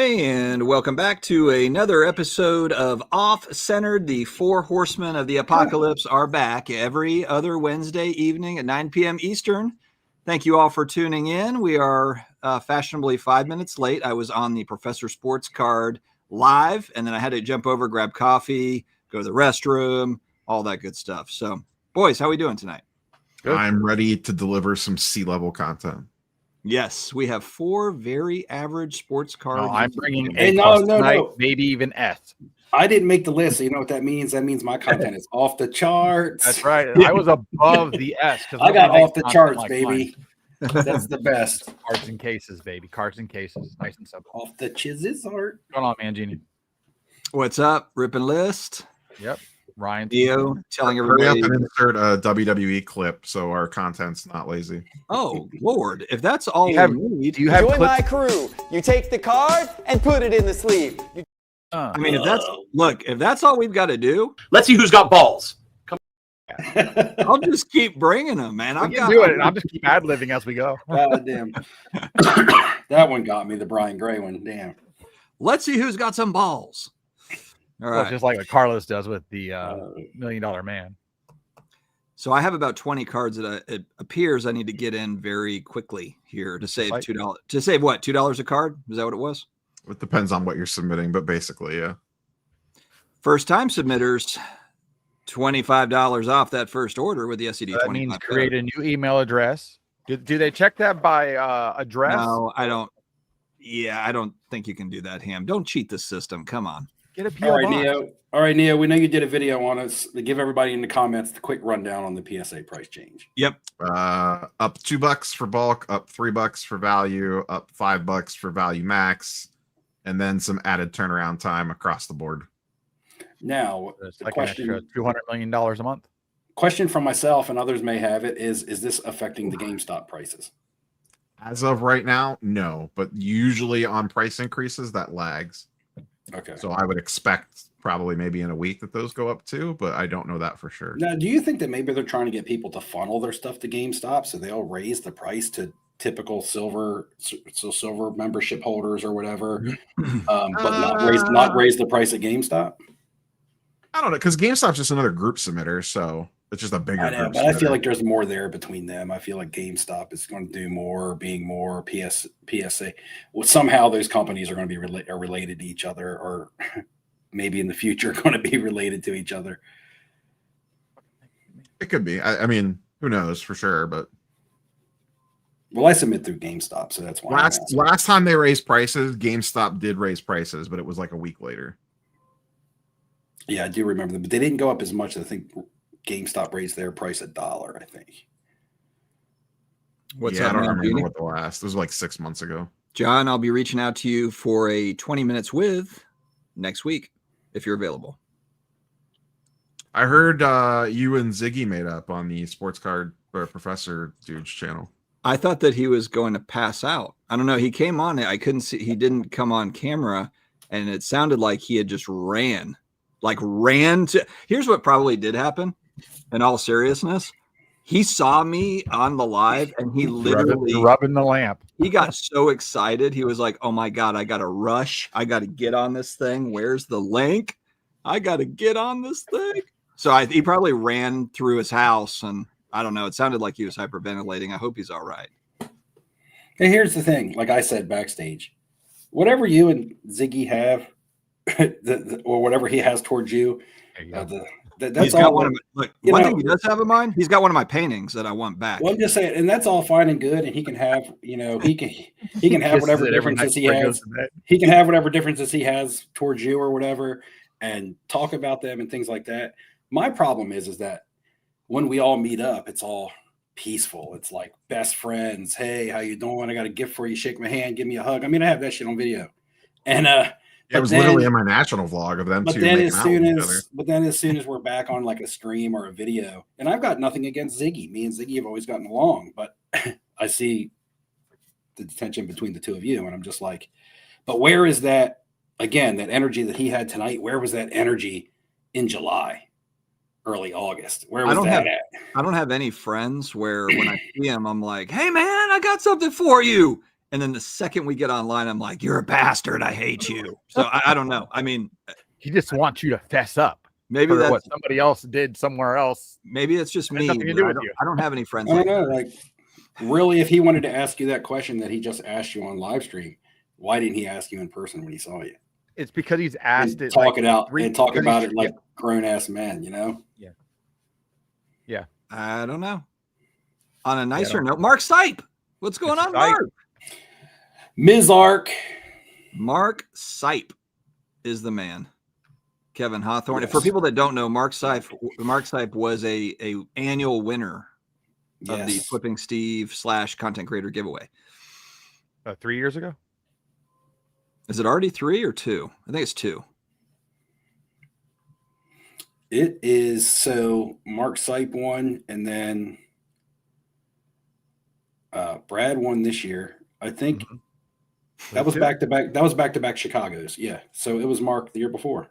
everybody, and welcome back to another episode of Off-Centered. The four horsemen of the apocalypse are back every other Wednesday evening at 9 p.m. Eastern. Thank you all for tuning in. We are fashionably 5 minutes late. I was on the Professor Sports Card live, and then I had to jump over, grab coffee, go to the restroom, all that good stuff. So, boys, how are we doing tonight? Good. I'm ready to deliver some C-level content. Yes, we have four very average sports cards. No, I'm bringing A plus tonight, maybe even S. I didn't make the list, so you know what that means? That means my content is off the charts. That's right. I was above the S. I got off the charts, like baby. That's the best. Cards and cases, baby. Cards and cases. Nice and simple. Off the chizzes art. What's going on, man, Genie? What's up? Ripping list. Yep. Ryan. Theo telling everybody. Hurry up and insert a WWE clip so our content's not lazy. Oh, Lord. If that's all you have, we need. Do you have Join clips? my crew. You take the card and put it in the sleeve. I mean, if that's all we've got to do. Let's see who's got balls. Come on. I'll just keep bringing them, man. I'll do it. I'll just keep ad-libbing as we go. God damn. That one got me, the Brian Gray one. Damn. Let's see who's got some balls. All right. Well, just like what Carlos does with the $1 Million Man. So I have about 20 cards that it appears I need to get in very quickly here to save $2. To save what? $2 a card? Is that what it was? It depends on what you're submitting, but basically, yeah. First time submitters, $25 off that first order with the SCD. That means create a new email address. Do they check that by address? No, I don't. Yeah, I don't think you can do that, Ham. Don't cheat the system. Come on. Get a PO box. All right, Neo. We know you did a video on us. Give everybody in the comments the quick rundown on the PSA price change. Yep. Up $2 for bulk, up $3 for value, up $5 for value max, and then some added turnaround time across the board. Now, it's like question, an extra $200 million a month. Question from myself and others may have it is this affecting the GameStop prices? As of right now, no. But usually on price increases, that lags. Okay. So I would expect probably maybe in a week that those go up too, but I don't know that for sure. Now, do you think that maybe they're trying to get people to funnel their stuff to GameStop so they'll raise the price to typical silver membership holders or whatever, but not raise the price at GameStop? I don't know, because GameStop's just another group submitter, so it's just a bigger group. But I feel like there's more there between them. I feel like GameStop is going to do more, being more PSA. Well, somehow those companies are going to be related to each other, or maybe in the future going to be related to each other. It could be. I mean, who knows for sure, but. Well, I submit through GameStop, so that's why. Last time they raised prices, GameStop did raise prices, but it was like a week later. Yeah, I do remember them, but they didn't go up as much. I think GameStop raised their price $1, I think. What's I don't remember what the last. It was like 6 months ago. John, I'll be reaching out to you for a 20 minutes with next week if you're available. I heard you and Ziggy made up on the Sports Card Professor dude's channel. I thought that he was going to pass out. I don't know. He came on. I couldn't see. He didn't come on camera, and it sounded like he had just ran to. Here's what probably did happen. In all seriousness, he saw me on the live, and he literally rubbing the lamp. He got so excited. He was like, "Oh my God, I got to rush. I got to get on this thing. Where's the link? I got to get on this thing." So he probably ran through his house, and I don't know. It sounded like he was hyperventilating. I hope he's all right. Hey, here's the thing. Like I said backstage, whatever you and Ziggy have, or whatever he has towards you, that's all. One thing he does have in mind. He's got one of my paintings that I want back. Well, I'm just saying, and that's all fine and good. And he can have, he can have whatever differences he has. He can have whatever differences he has towards you or whatever, and talk about them and things like that. My problem is that when we all meet up, it's all peaceful. It's like best friends. Hey, how you doing? I got a gift for you. Shake my hand. Give me a hug. I mean, I have that shit on video. And it was literally in my national vlog of them. But then as soon as we're back on like a stream or a video, and I've got nothing against Ziggy. Me and Ziggy have always gotten along, but I see the tension between the two of you, and I'm just like, but where is that? Again, that energy that he had tonight. Where was that energy in July? Early August. Where was that at? I don't have any friends where when I see him, I'm like, "Hey man, I got something for you." And then the second we get online, I'm like, "You're a bastard. I hate you." So I don't know. I mean, He just wants you to fess up. maybe For that's what somebody else did somewhere else. maybe it's just Has me. nothing to but do I with don't, you. I don't have any friends I like don't know. that. Like, really, if he wanted to ask you that question that he just asked you on live stream, why didn't he ask you in person when he saw you? It's because he's asked And it. talk like it out three- and talk because about he's- it like grown ass men, you know? I don't know. On a nicer don't- note, Mark Sipe. What's going It's on, Sipe. Mark? Ms. Ark. Mark Sipe is the man. Kevin Hawthorne. Yes. For people that don't know, Mark Sipe was a annual winner of the Yes. Flipping Steve / content creator giveaway. 3 years ago. Is it already 3 or 2? I think it's 2. It is. So Mark Sipe won, and then Brad won this year. I think that was back to back. That was back to back Chicago's. Yeah. So it was Mark the year before.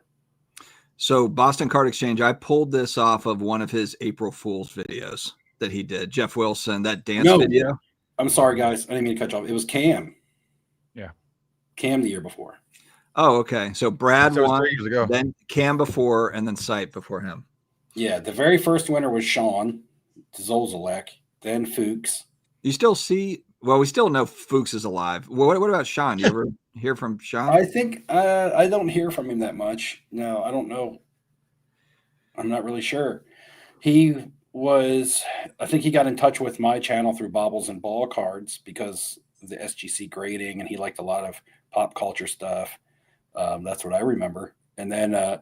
So Boston Card Exchange, I pulled this off of one of his April Fool's videos that he did. Jeff Wilson, that dance video. I'm sorry, guys. I didn't mean to cut you off. It was Cam. Yeah. Cam the year before. Oh, okay. So Brad So it was won, 3 years ago. then Cam before, and then Sipe before him. Yeah. The very first winner was Sean Zolzalek, then Fuchs. You still see? Well, we still know Fuchs is alive. What about Sean? You ever hear from Sean? I think I don't hear from him that much. No, I don't know. I'm not really sure. I think he got in touch with my channel through Bobbles and Ball Cards because of the SGC grading, and he liked a lot of pop culture stuff. That's what I remember. And then,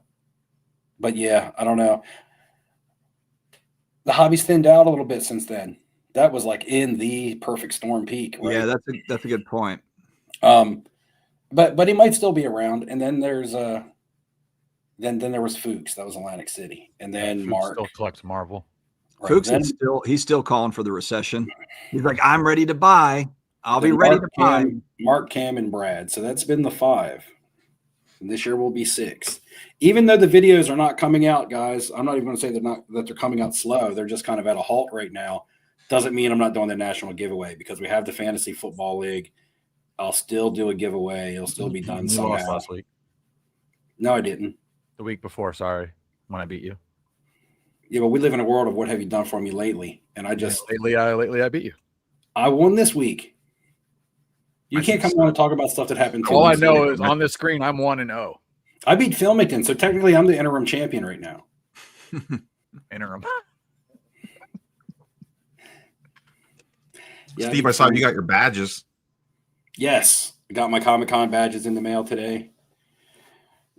but yeah, I don't know. The hobby's thinned out a little bit since then. That was like in the perfect storm peak, right? Yeah, that's a good point. But he might still be around. And then there's then there was Fuchs. That was Atlantic City, and then Fuchs Mark. still collects Marvel. Right, Fuchs then- is he's still calling for the recession. He's like, I'm ready to buy. I'll be ready to buy. Mark, Cam, and Brad. So that's been the 5. And this year will be 6. Even though the videos are not coming out, guys, I'm not even going to say that they're coming out slow. They're just kind of at a halt right now. Doesn't mean I'm not doing the national giveaway because we have the Fantasy Football League. I'll still do a giveaway. It'll still be done You lost somehow. last week. No, I didn't. The week before, sorry, when I beat you. Yeah, but we live in a world of what have you done for me lately? And I just Lately I beat you. I won this week. You can't come on and talk about stuff that happened. All I weeks know ago. is on this screen I'm 1-0. I beat Filmington, so technically I'm the interim champion right now. Interim. Yeah, Steve, I saw you got your badges. Yes, I got my Comic-Con badges in the mail today.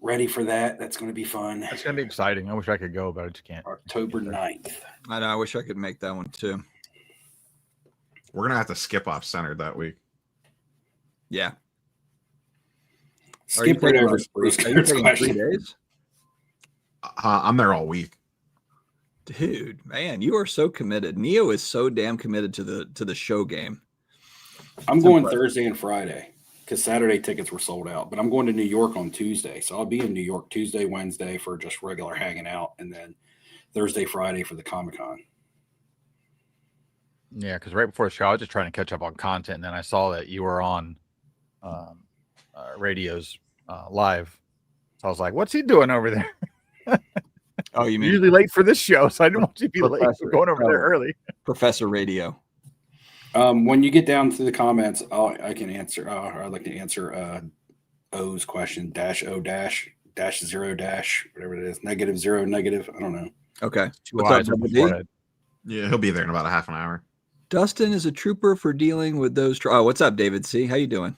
Ready for that. That's going to be fun. That's gonna be exciting. I wish I could go, but I just can't. October 9th. I know. I wish I could make that one too. We're gonna have to skip off centered that week. Yeah. Skip right over Are you taking 3 days? I'm there all week. Dude, man, you are so committed. Neo is so damn committed to the show game. I'm going Thursday and Friday because Saturday tickets were sold out. But I'm going to New York on Tuesday. So I'll be in New York Tuesday, Wednesday for just regular hanging out. And then Thursday, Friday for the Comic-Con. Yeah, because right before the show, I was just trying to catch up on content, and then I saw that you were on radios live. So I was like, "What's he doing over there?" Oh, you mean Usually late for this show, so I didn't want you to be late Professor. for going over there early. Professor Radio? When you get down to the comments, I can answer. I'd like to answer O's question -O -0 whatever it is, -0 I don't know. Okay. Two What's eyes up, on the Double D? forehead. Yeah, he'll be there in about a half an hour. Dustin is a trooper for dealing with those. Oh, what's up, David C? How you doing?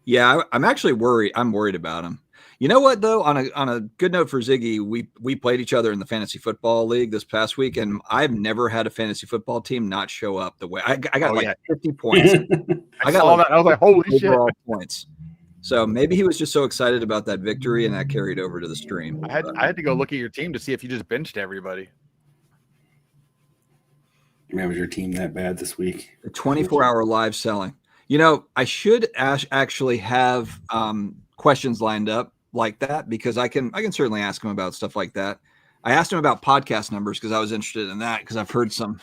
Yeah, I'm actually worried. I'm worried about him. You know what, though? On a good note for Ziggy, we played each other in the Fantasy Football League this past week, and I've never had a fantasy football team not show up the way I got 50 points. I saw that. I was like, "Holy shit!" overall points. So maybe he was just so excited about that victory, and that carried over to the stream. I had to go look at your team to see if you just benched everybody. Man, was your team that bad this week? The 24-hour live selling. You know, I should actually have questions lined up like that because I can certainly ask him about stuff like that. I asked him about podcast numbers because I was interested in that because I've heard some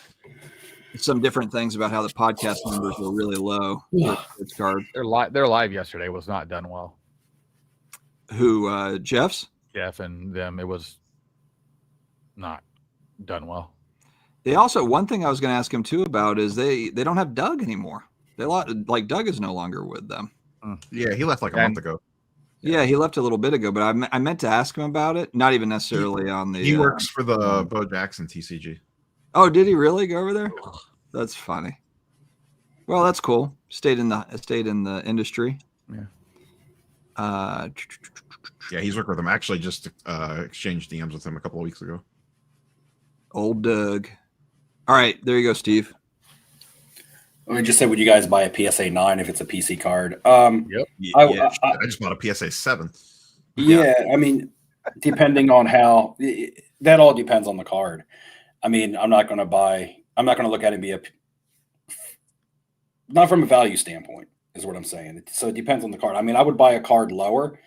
some different things about how the podcast numbers were really low. For this card. Their live yesterday was not done well. Who, Jeff's? Jeff and them, it was not done well. They also, one thing I was going to ask him too about is they don't have Doug anymore. Like Doug is no longer with them. Yeah, he left like a month ago. Yeah, he left a little bit ago, but I meant to ask him about it. Not even necessarily on the. He works for the Bo Jackson TCG. Oh, did he really go over there? That's funny. Well, that's cool. Stayed in the industry. Yeah. Yeah, he's worked with him. Actually, just exchanged DMs with him a couple of weeks ago. Old Doug. All right, there you go, Steve. We just said, would you guys buy a PSA 9 if it's a PC card? Yep. I just bought a PSA 7. Yeah, I mean, depending on how that all depends on the card. I mean, I'm not going to look at it and be not from a value standpoint is what I'm saying. So it depends on the card. I mean, I would buy a card lower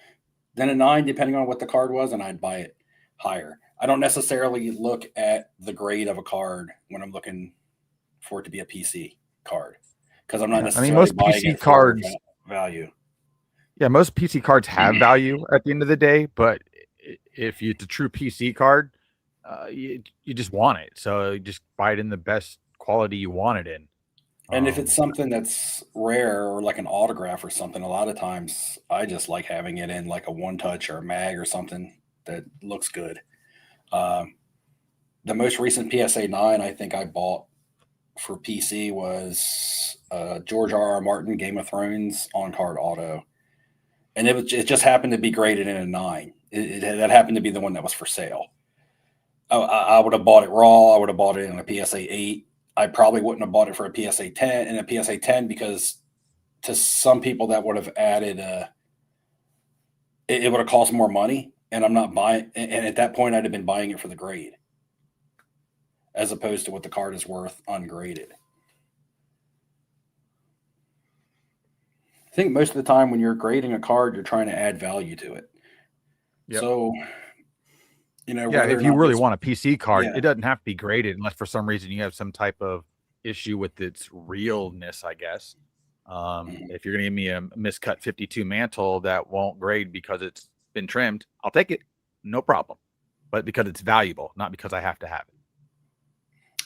than a 9, depending on what the card was, and I'd buy it higher. I don't necessarily look at the grade of a card when I'm looking for it to be a PC card, because I'm not necessarily most buying PC it cards for value. Yeah, most PC cards have value at the end of the day, but if it's a true PC card, you just want it, so you just buy it in the best quality you want it in. And if it's something that's rare or like an autograph or something, a lot of times I just like having it in like a one touch or a mag or something that looks good. The most recent PSA 9 I think I bought for PC was George R.R. Martin Game of Thrones on card auto, and it just happened to be graded in a 9. That happened to be the one that was for sale. I would have bought it raw. I would have bought it in a PSA 8. I probably wouldn't have bought it for a PSA 10 and a PSA 10 because to some people that would have added it would have cost more money, and I'm not buying. And at that point, I'd have been buying it for the grade, as opposed to what the card is worth ungraded. I think most of the time when you're grading a card, you're trying to add value to it. Yep. So, if you really want a PC card, it doesn't have to be graded unless for some reason you have some type of issue with its realness, I guess. If you're going to give me a miscut 52 mantle that won't grade because it's been trimmed, I'll take it. No problem. But because it's valuable, not because I have to have it.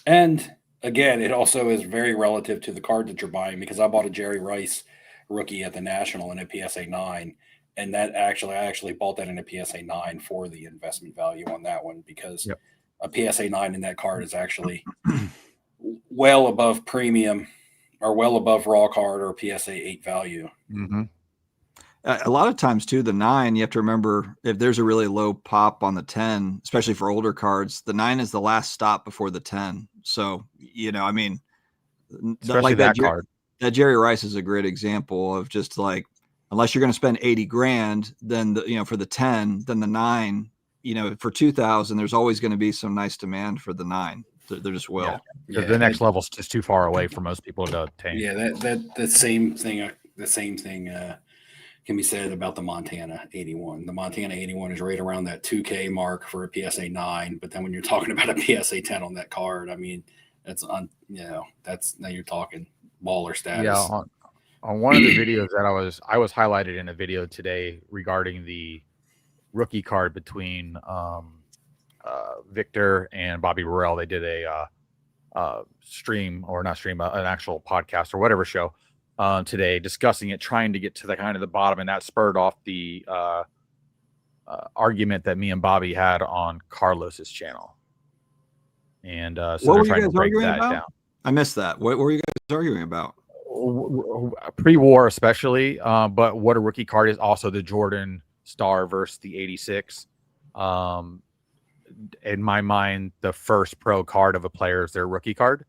And again, it also is very relative to the card that you're buying, because I bought a Jerry Rice rookie at the National in a PSA 9. And I actually bought that in a PSA 9 for the investment value on that one, because a PSA 9 in that card is actually well above premium or well above raw card or PSA 8 value. Mm-hmm. A lot of times too, the 9, you have to remember, if there's a really low pop on the 10, especially for older cards, the 9 is the last stop before the 10. So, I mean, especially like that card. That Jerry Rice is a great example of just like, unless you're going to spend 80 grand, then for the 10, then the 9, for 2,000, there's always going to be some nice demand for the 9. There just will. Yeah. The next level's just too far away for most people to obtain. Yeah, the same thing can be said about the Montana 81. The Montana 81 is right around that 2K mark for a PSA 9, but then when you're talking about a PSA 10 on that card, I mean, that's now you're talking baller status. Yeah, on one of the videos that I was highlighted in a video today regarding the rookie card between Victor and Bobby Burrell. They did a stream, or not stream, an actual podcast or whatever show today, discussing it, trying to get to the kind of the bottom, and that spurred off the argument that me and Bobby had on Carlos's channel. And so they're trying to break that down. I missed that. What were you guys arguing about? Pre-war especially, but what a rookie card is. Also the Jordan Star versus the 86. In my mind, the first pro card of a player is their rookie card.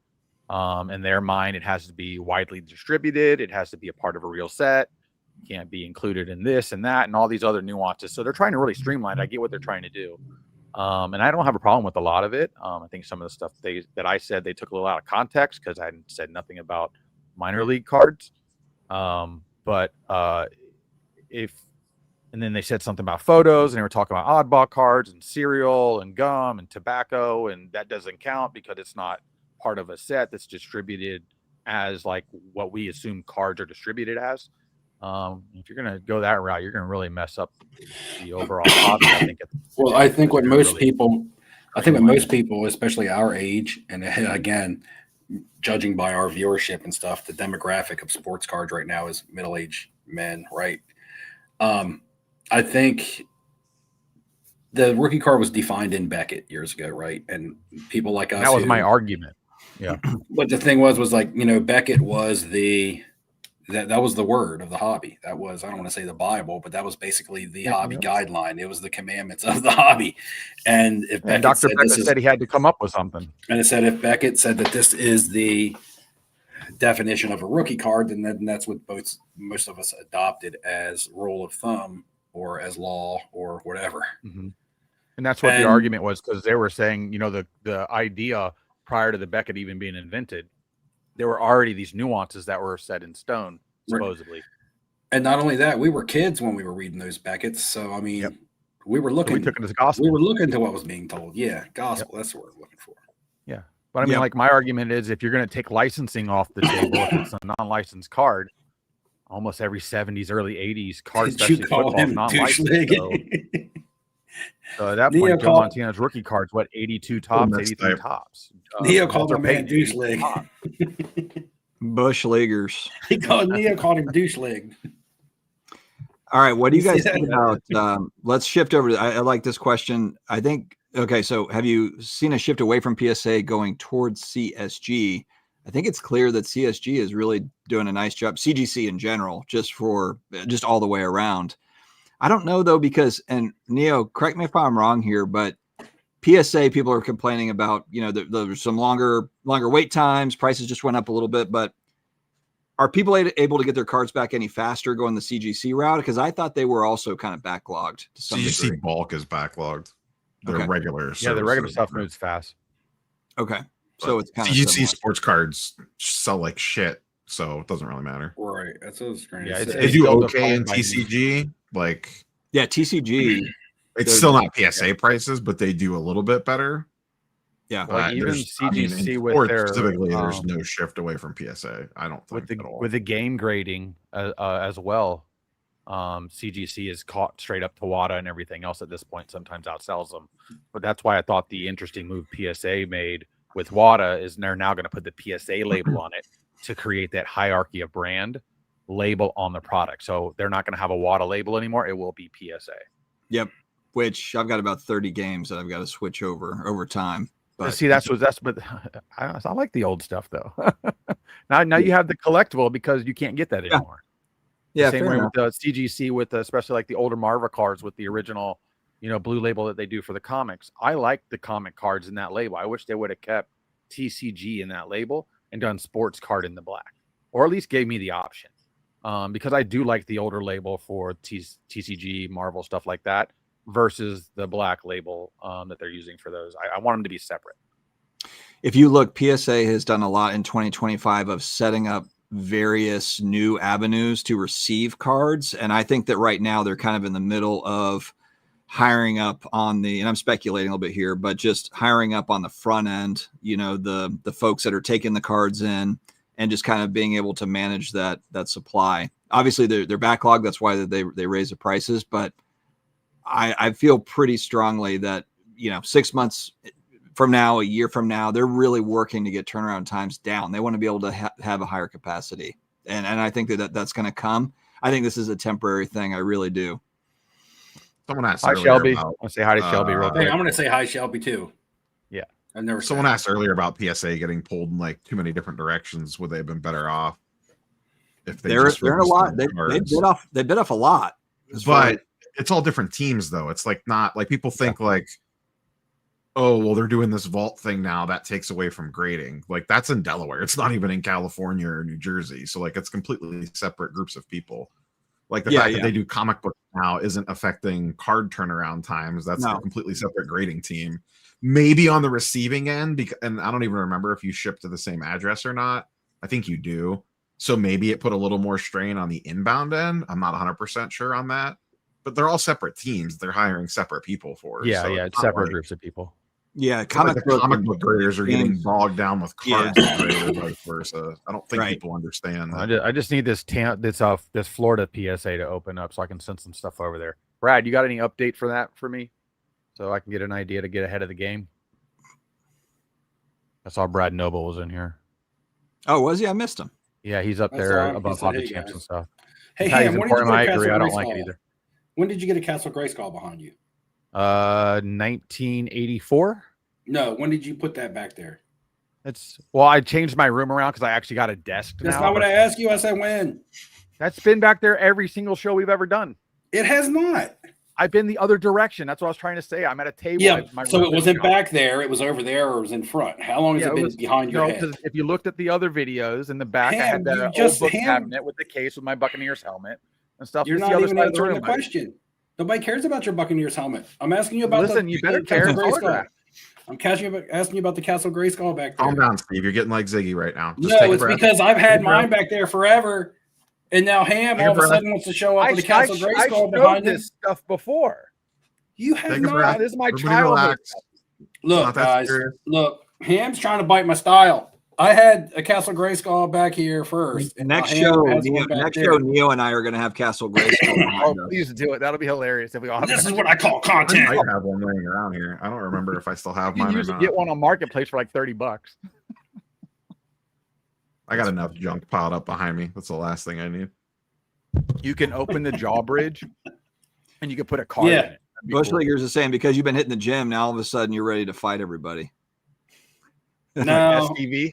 In their mind, it has to be widely distributed. It has to be a part of a real set. Can't be included in this and that and all these other nuances. So they're trying to really streamline. I get what they're trying to do. And I don't have a problem with a lot of it. I think some of the stuff that I said, they took a little out of context because I said nothing about minor league cards. And then they said something about photos, and they were talking about oddball cards and cereal and gum and tobacco, and that doesn't count because it's not part of a set that's distributed as like what we assume cards are distributed as. If you're going to go that route, you're going to really mess up the overall hobby. I think. Well, I think what most people, especially our age, and again, judging by our viewership and stuff, the demographic of sports cards right now is middle-aged men, right? I think the rookie card was defined in Beckett years ago, right? And people like us. That was my argument. Yeah. But the thing was like, Beckett was that was the word of the hobby. That was, I don't want to say the Bible, but that was basically the hobby guideline. It was the commandments of the hobby. And if Beckett Dr. Beckett said he had to come up with something. And it said if Beckett said that this is the definition of a rookie card, then that's what most of us adopted as rule of thumb or as law or whatever. Mm-hmm. And that's what the argument was, because they were saying, the idea prior to the Beckett even being invented, there were already these nuances that were set in stone, supposedly. And not only that, we were kids when we were reading those Becketts. So, I mean, we were looking. So we took it as gospel. We were looking to what was being told. Yeah, gospel. That's what we're looking for. Yeah. But I mean, like, my argument is if you're going to take licensing off the table, if it's a non-licensed card, almost every 70s, early 80s card, especially football, is non-licensed. So at that point, Joe Montana's rookie cards, 82 tops, 83 tops. Neo called my man douche leg. Bush leaguers. Neo called him douche leg. All right, what do you guys think about? Let's shift over. I like this question. I think. Okay, so have you seen a shift away from PSA going towards CSG? I think it's clear that CSG is really doing a nice job. CGC in general, just all the way around. I don't know though, because, and Neo, correct me if I'm wrong here, but PSA people are complaining about, there's some longer wait times. Prices just went up a little bit, but are people able to get their cards back any faster going the CGC route? Because I thought they were also kind of backlogged to some CGC degree. bulk is backlogged. They're regular. Yeah, the regular stuff moves fast. Okay. So it's kind of CGC sports cards sell like shit, so it doesn't really matter. Right. That's what I was trying to say. They do okay in TCG. Like, yeah, TCG. It's still not PSA prices, but they do a little bit better. Yeah, like even CGC with their specifically, there's no shift away from PSA. I don't think with the game grading as well. CGC is caught straight up to WADA and everything else at this point. Sometimes outsells them, but that's why I thought the interesting move PSA made with WADA is they're now going to put the PSA label on it to create that hierarchy of brand label on the product. So they're not going to have a WADA label anymore. It will be PSA. Yep. Which I've got about 30 games that I've got to switch over time. But see, but I like the old stuff though. now you have the collectible because you can't get that anymore. Yeah. Same way with the CGC, with especially like the older Marva cards with the original, blue label that they do for the comics. I like the comic cards in that label. I wish they would have kept TCG in that label and done sports card in the black, or at least gave me the option. Because I do like the older label for TCG, Marvel, stuff like that, versus the black label that they're using for those. I want them to be separate. If you look, PSA has done a lot in 2025 of setting up various new avenues to receive cards. And I think that right now they're kind of in the middle of hiring up on and I'm speculating a little bit here, but just hiring up on the front end, the folks that are taking the cards in, and just kind of being able to manage that supply. Obviously, they're backlogged. That's why they raise the prices. But I feel pretty strongly that 6 months from now, a year from now, they're really working to get turnaround times down. They want to be able to have a higher capacity, and I think that's going to come. I think this is a temporary thing. I really do. Someone asked. Hi, Shelby. I'll say hi to Shelby real quick. I'm going to say hi, Shelby too. Yeah. Someone asked earlier about PSA getting pulled in like too many different directions. Would they have been better off if they're in a lot? They bit off a lot, but it's all different teams though. It's like not like people think like, oh well, they're doing this vault thing now that takes away from grading. Like that's in Delaware. It's not even in California or New Jersey. So like it's completely separate groups of people. Like the fact that they do comic books now isn't affecting card turnaround times. That's a completely separate grading team. Maybe on the receiving end, and I don't even remember if you ship to the same address or not. I think you do. So maybe it put a little more strain on the inbound end. I'm not 100% sure on that. But they're all separate teams. They're hiring separate people for. Yeah, it's separate groups of people. Yeah, Comic book graders are getting bogged down with cards Yeah. or vice versa. I don't think people understand that. I just need this Florida PSA to open up so I can send some stuff over there. Brad, you got any update for that for me, so I can get an idea to get ahead of the game? I saw Brad Noble was in here. Oh, was he? I missed him. Yeah, he's up there above Hobby Champs and stuff. Hey, Ham, when did you get a Castle I don't Grayskull? like it either. When did you get a Castle Grayskull behind you? 1984. No, when did you put that back there? I changed my room around because I actually got a desk. That's not what I asked you. I said when. That's been back there every single show we've ever done. It has not. I've been the other direction. That's what I was trying to say. I'm at a table. Yeah, so it wasn't back there. It was over there, or it was in front. How long has it been behind your head? Because if you looked at the other videos in the back, I had that old book cabinet with the case with my Buccaneers helmet and stuff. You're not even answering the question. Nobody cares about your Buccaneers helmet. I'm asking you about you better care. I'm asking you about the Castle Grayskull back there. Calm down, Steve. You're getting like Ziggy right now. Just it's because I've had mine back there forever, and now Ham all of a sudden wants to show up with a Castle Grayskull behind this stuff before. You have not. This is my childhood. Look, guys. Look, Ham's trying to bite my style. I had a Castle Grayskull back here first. Next show, Neo and I are going to have Castle Grayskull. Please do it. That'll be hilarious if we all have. This is what I call content. I might have one laying around here. I don't remember if I still have mine. You usually get one on Marketplace for like $30. I got enough junk piled up behind me. That's the last thing I need. You can open the jawbridge, and you can put a card in it. Bush Leaguers is saying because you've been hitting the gym, now all of a sudden you're ready to fight everybody. No. STV.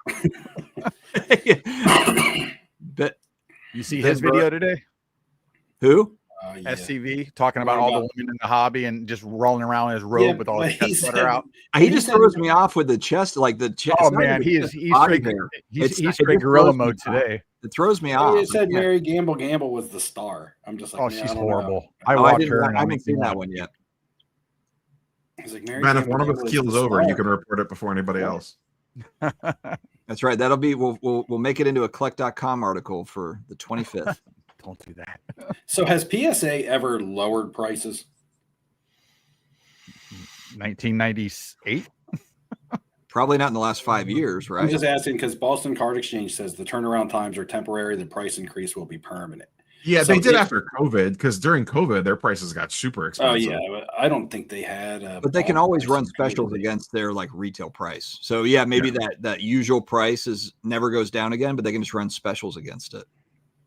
But you see his video today? Who? SCV talking about all the women in the hobby and just rolling around in his robe with all the chest butter out. He just throws me off with the chest, like the chest. Oh man, he's straight gorilla mode today. It throws me off. It said Mary Gamble was the star. I'm just like, she's horrible. I watch her. I haven't seen that one yet. Like, man, if one of us keels over, you can report it before anybody else. That's right. That'll be we'll make it into a collect.com article for the 25th. Don't do that. So has PSA ever lowered prices? 1998? Probably not in the last 5 years, right? I'm just asking because Boston Card Exchange says the turnaround times are temporary. The price increase will be permanent. Yeah, so they did after COVID because during COVID their prices got super expensive. Oh yeah, but I don't think they had. But they can always run specials against their like retail price. So yeah, maybe that usual price never goes down again, but they can just run specials against it.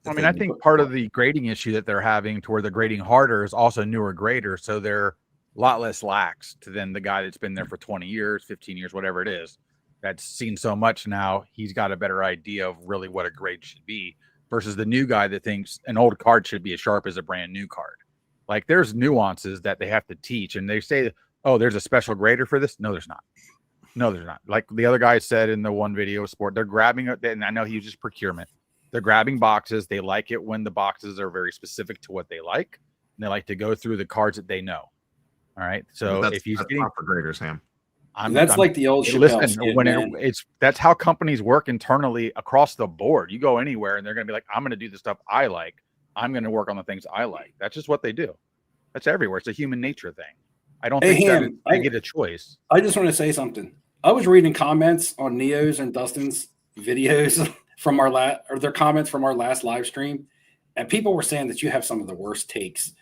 I mean, I think part of the grading issue that they're having to where they're grading harder is also newer graders, so they're a lot less lax than the guy that's been there for 20 years, 15 years, whatever it is. That's seen so much now, he's got a better idea of really what a grade should be. Versus the new guy that thinks an old card should be as sharp as a brand new card. Like there's nuances that they have to teach. And they say, oh, there's a special grader for this. No, there's not. No, there's not. Like the other guy said in the one video sport, they're grabbing it. And I know he uses procurement. They're grabbing boxes. They like it when the boxes are very specific to what they like. And they like to go through the cards that they know. All right. So if he's getting for graders, Ham. That's like the old Chappelle skit, that's how companies work internally across the board. You go anywhere and they're going to be like, I'm going to do the stuff I like. I'm going to work on the things I like. That's just what they do. That's everywhere. It's a human nature thing. I don't think I get a choice. I just want to say something. I was reading comments on Neo's and Dustin's videos from their comments from our last live stream, and people were saying that you have some of the worst takes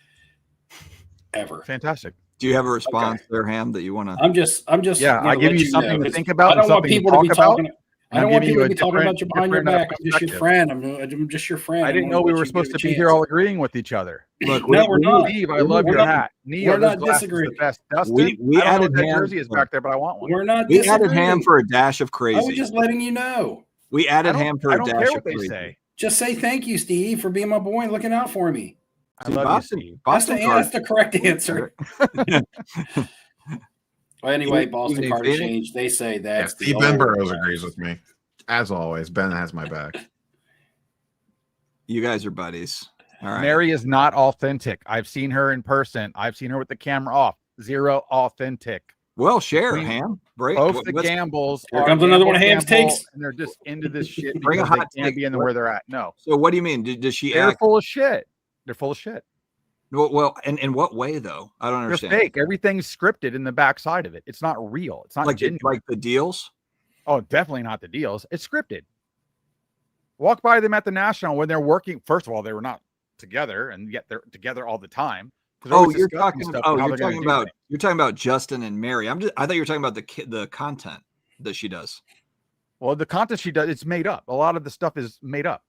ever. Fantastic. Do you have a response there, Ham, that you want to? I'm just. Yeah, I give you something to think about. I don't want people to be talking. I don't want people to be talking about you behind your back. I'm just your friend. I'm just your friend. I didn't know we were supposed to be here all agreeing with each other. Look, no, we're not. Steve, I love your hat. Neo, we're not disagreeing. Dustin, we I don't added know Ham. jersey is back there, but I want one. We're not. We added Ham for a dash of crazy. I was just letting you know. We added Ham for a dash of crazy. Say. Just say thank you, Steve, for being my boy and looking out for me. I love you, Steve. That's the correct answer. Well, anyway, Boston Card Exchange, they say that's Steve Ben Burrows agrees with me. As always, Ben has my back. You guys are buddies. All right. Mary is not authentic. I've seen her in person. I've seen her with the camera off. Zero authentic. Well, share Ham. Both the gambles. Here comes another one of Ham's takes. And they're just into this shit. Bring a hot take. Be in where they're at. No. So what do you mean? Does she They're act? full of shit. They're full of shit. Well, and in what way though? I don't They're understand. fake. Everything's scripted in the backside of it. It's not real. It's not genuine. Like the deals. Oh, definitely not the deals. It's scripted. Walk by them at the National when they're working. First of all, they were not together, and yet they're together all the time. Oh, you're talking about Justin and Mary. I thought you were talking about the content that she does. Well, the content she does, it's made up. A lot of the stuff is made up.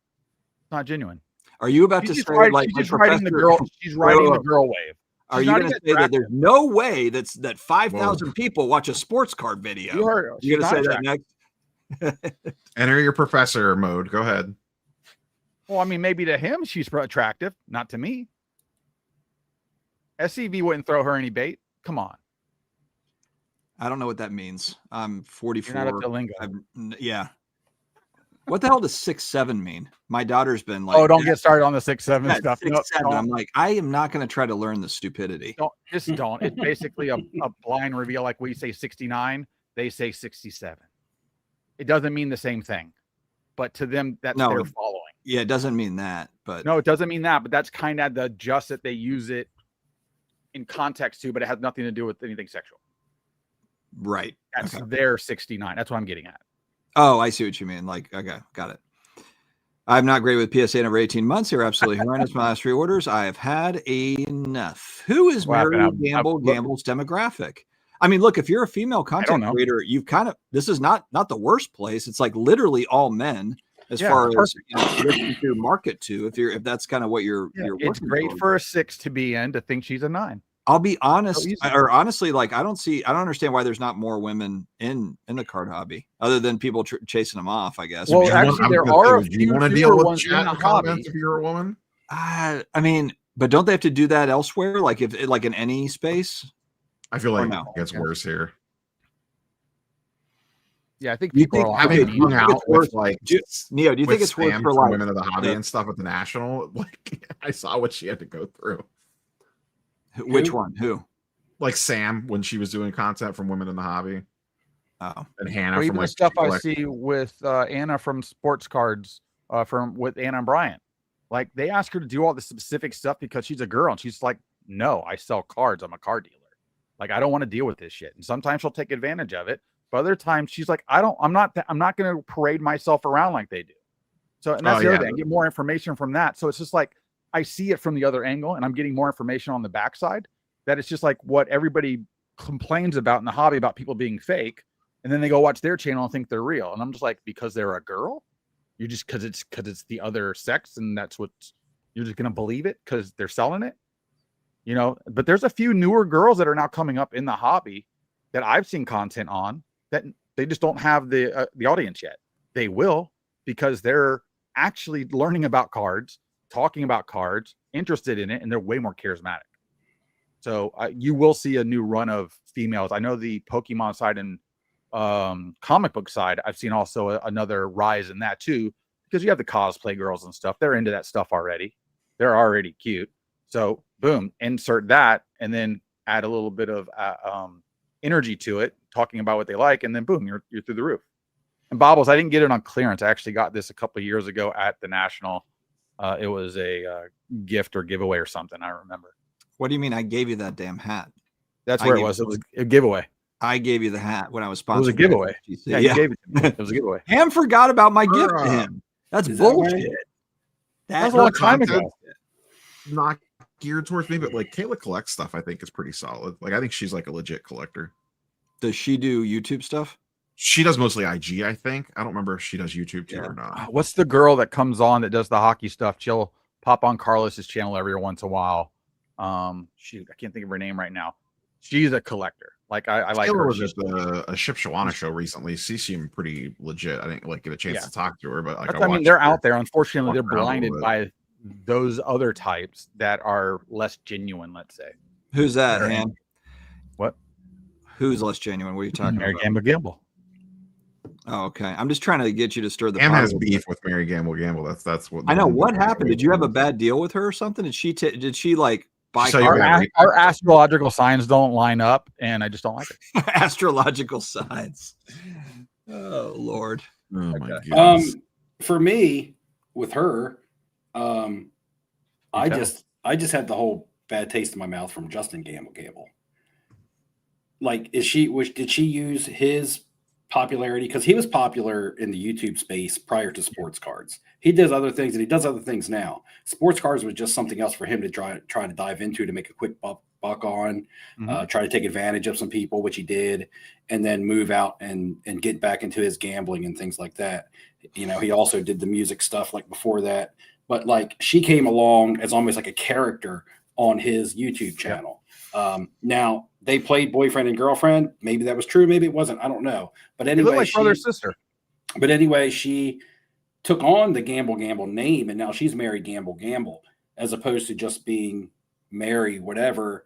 It's not genuine. Are you about to say she's just riding the girl? She's riding the girl wave. Are you going to say that there's no way that 5,000 people watch a sports card video? You're going to say that next? Enter your professor mode. Go ahead. Well, I mean, maybe to him she's attractive, not to me. SCV wouldn't throw her any bait. Come on. I don't know what that means. I'm 44. You're not at the lingo. Yeah. What the hell does 6'7" mean? My daughter's been like, oh, don't get started on the 6'7" stuff. 6'7". I'm like, I am not going to try to learn the stupidity. Don't. It's basically a blind reveal. Like we say 69, they say 67. It doesn't mean the same thing, but to them, that's their following. Yeah, it doesn't mean that, but no, it doesn't mean that. But that's kind of the just that they use it in context too, but it has nothing to do with anything sexual. Right. That's their 69. That's what I'm getting at. Oh, I see what you mean. Like, okay, got it. I'm not great with PSA in over 18 months. They're absolutely horrendous. My last 3 orders, I have had enough. Who is Mary Gamble's demographic? I mean, look, if you're a female content creator, you've kind of, this is not the worst place. It's like literally all men as far as to market to, if that's kind of what you're it's great for a 6 to be in, to think she's a 9. I'll be honest, honestly, like I don't understand why there's not more women in the card hobby other than people chasing them off, I guess. Well, actually, there are a few ones in the hobby. If you're a woman, I mean, but don't they have to do that elsewhere? Like like in any space? I feel like it gets worse here. Yeah, I think people hung out with like Neo. Do you think it's worse for like women of the hobby and stuff at the National? Like, I saw what she had to go through. Which one? Who? Like Sam when she was doing content from Women in the Hobby. Oh, and Hannah or from even the stuff I see with Anna from Sports Cards, with Anna and Brian. Like they ask her to do all the specific stuff because she's a girl, and she's like, "No, I sell cards. I'm a card dealer. Like I don't want to deal with this shit." And sometimes she'll take advantage of it, but other times she's like, I'm not going to parade myself around like they do. So, and that's the other thing. I get more information from that. So it's just like, I see it from the other angle, and I'm getting more information on the backside. That it's just like what everybody complains about in the hobby about people being fake, and then they go watch their channel and think they're real. And I'm just like, because they're a girl, you just because it's the other sex, and that's what you're just gonna believe it because they're selling it, you know. But there's a few newer girls that are now coming up in the hobby that I've seen content on that they just don't have the audience yet. They will, because they're actually learning about cards, talking about cards, interested in it, and they're way more charismatic. So you will see a new run of females. I know the Pokemon side and comic book side, I've seen also another rise in that too, because you have the cosplay girls and stuff. They're into that stuff already. They're already cute. So boom, insert that, and then add a little bit of energy to it, talking about what they like, and then boom, you're through the roof. And Bobbles, I didn't get it on clearance. I actually got this a couple of years ago at the National. It was a gift or giveaway or something, I remember. What do you mean I gave you that damn hat? That's where it was. It was a giveaway. I gave you the hat when I was sponsored. It was a giveaway. Yeah, you gave it to me. It was a giveaway. Ham forgot about my gift to him. That's bullshit. That was a long time ago. Not geared towards me, but like Kayla collects stuff, I think is pretty solid. Like I think she's like a legit collector. Does she do YouTube stuff? She does mostly IG, I think. I don't remember if she does YouTube too or not. What's the girl that comes on that does the hockey stuff? She'll pop on Carlos's channel every once in a while. Shoot, I can't think of her name right now. She's a collector. Like I like her. Was at a Ship Shawana show recently. She seemed pretty legit. I didn't like get a chance to talk to her, but like I mean, they're out there. Unfortunately, they're blinded by those other types that are less genuine. Let's say. Who's that, Ham? What? Who's less genuine? What are you talking Mary about? Gamble. Oh, okay. I'm just trying to get you to stir the pot. Ham has beef with Mary Gamble. That's what I know. What happened? Did you have a bad deal with her or something? Did she like buy our astrological signs don't line up, and I just don't like it. Astrological signs. Oh Lord. Oh my goodness. For me, with her, I just had the whole bad taste in my mouth from Justin Gamble. Like, did she use his popularity? Because he was popular in the YouTube space prior to sports cards. He does other things, and he does other things now. Sports cards was just something else for him to try to dive into to make a quick buck on, try to take advantage of some people, which he did, and then move out and get back into his gambling and things like that. You know, he also did the music stuff like before that. But like, she came along as almost like a character on his YouTube channel. Now, they played boyfriend and girlfriend. Maybe that was true. Maybe it wasn't. I don't know. But anyway, they look like brother sister. But anyway, she took on the Gamble name, and now she's married Gamble, as opposed to just being Mary whatever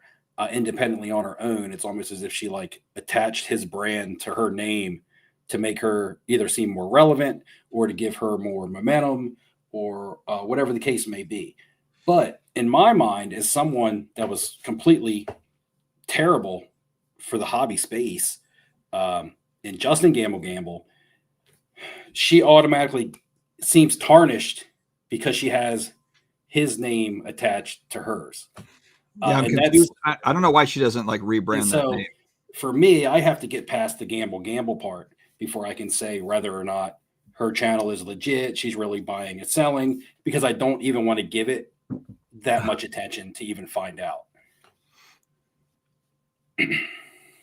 independently on her own. It's almost as if she like attached his brand to her name to make her either seem more relevant or to give her more momentum or whatever the case may be. But in my mind, as someone that was completely terrible for the hobby space, in Justin Gamble, she automatically seems tarnished because she has his name attached to hers. Yeah, I'm confused. I don't know why she doesn't like rebrand that name. For me, I have to get past the Gamble part before I can say whether or not her channel is legit. She's really buying and selling, because I don't even want to give it that much attention to even find out.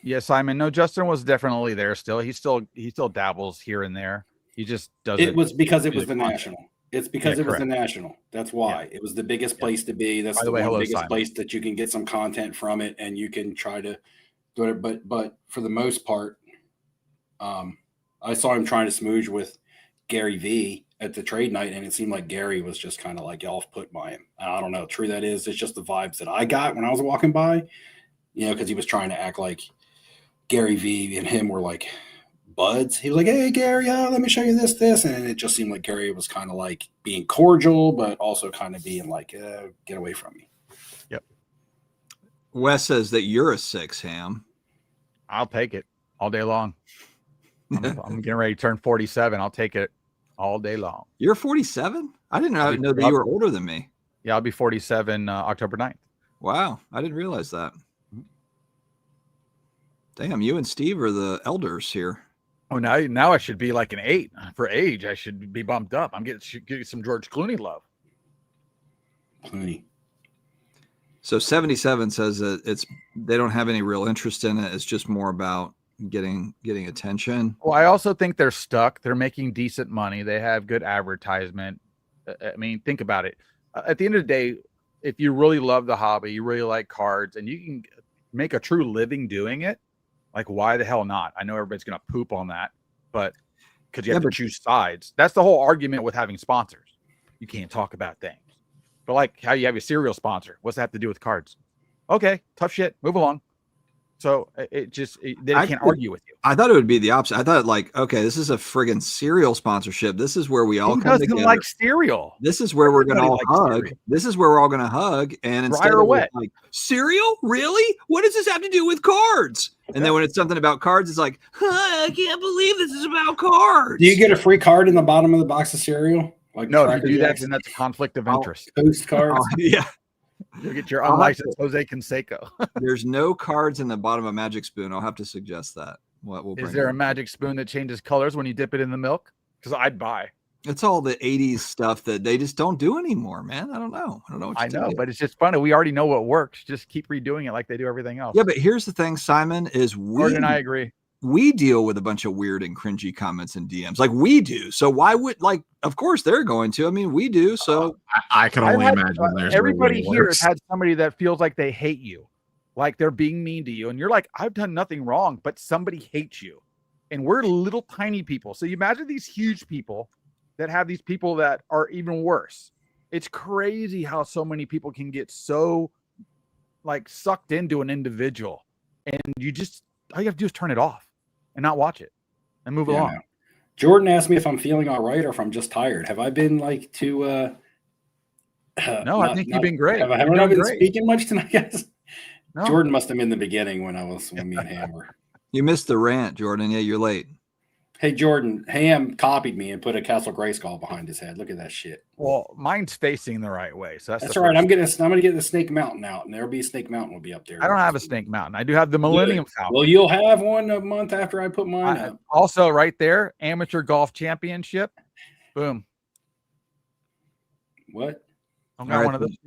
Yeah, Simon. No, Justin was definitely there still. He still dabbles here and there. He just doesn't. It was because it was the national. It's because it was the national. That's why. It was the biggest place to be. That's the biggest place that you can get some content from it, and you can try to do it. But for the most part, I saw him trying to smooch with Gary V at the trade night, and it seemed like Gary was just kind of like off-put by him. I don't know how true that is. It's just the vibes that I got when I was walking by, you know, because he was trying to act like Gary V and him were like buds. He was like, "Hey, Gary, let me show you this." And it just seemed like Gary was kind of like being cordial, but also kind of being like, get away from me. Yep. Wes says that you're a 6, Ham. I'll take it all day long. I'm getting ready to turn 47. I'll take it all day long. You're 47? I didn't know that you were older than me. Yeah, I'll be 47 October 9th. Wow, I didn't realize that. Damn, you and Steve are the elders here. Oh, now I should be like an 8 for age. I should be bumped up. I'm getting some George Clooney love. Clooney. So 77 says that they don't have any real interest in it. It's just more about getting attention. Well, I also think they're stuck. They're making decent money. They have good advertisement. I mean, think about it. At the end of the day, if you really love the hobby, you really like cards, and you can make a true living doing it, like, why the hell not? I know everybody's going to poop on that, but because you have to choose sides. That's the whole argument with having sponsors. You can't talk about things. But like how you have your cereal sponsor. What's that have to do with cards? Okay, tough shit. Move along. So they can't argue with you. I thought it would be the opposite. I thought, like, okay, this is a friggin' cereal sponsorship. This is where we all come together. Like cereal. This is where we're going to all hug. Cereal. This is where we're all going to hug. And instead of like, cereal? Really? What does this have to do with cards? Okay. And then when it's something about cards, it's like, I can't believe this is about cards. Do you get a free card in the bottom of the box of cereal? Like, no, if you do that, then that's a conflict of interest. Post cards. Yeah. You'll get your unlicensed Jose Canseco. There's no cards in the bottom of Magic Spoon. I'll have to suggest that. Is there a Magic Spoon that changes colors when you dip it in the milk? Because I'd buy. It's all the 80s stuff that they just don't do anymore, man. I don't know. I know, but it's just funny. We already know what works. Just keep redoing it like they do everything else. Yeah, but here's the thing, Simon, is Gordon and I agree. We deal with a bunch of weird and cringy comments and DMs like we do. So why would, like, of course they're going to. I mean, we do. So I can only imagine there's everybody here has had somebody that feels like they hate you, like they're being mean to you. And you're like, I've done nothing wrong, but somebody hates you. And we're little tiny people. So you imagine these huge people that have these people that are even worse. It's crazy how so many people can get so like sucked into an individual. And all you have to do is turn it off and not watch it and move along. Jordan asked me if I'm feeling all right or if I'm just tired. Have I been like too no, I think you've been great. Have I not been speaking much tonight, guys? No. Jordan must have been in the beginning when me and Ham were. You missed the rant, Jordan. Yeah, you're late. Hey, Jordan, Ham copied me and put a Castle Grayskull behind his head. Look at that shit. Well, mine's facing the right way, so That's all right. I'm going to get the Snake Mountain out, and there'll be a Snake Mountain will be up there. I don't have a Snake Mountain. I do have the Millennium Falcon. Well, you'll have one a month after I put mine up. Also, right there, Amateur Golf Championship. Boom. What? I got one of those.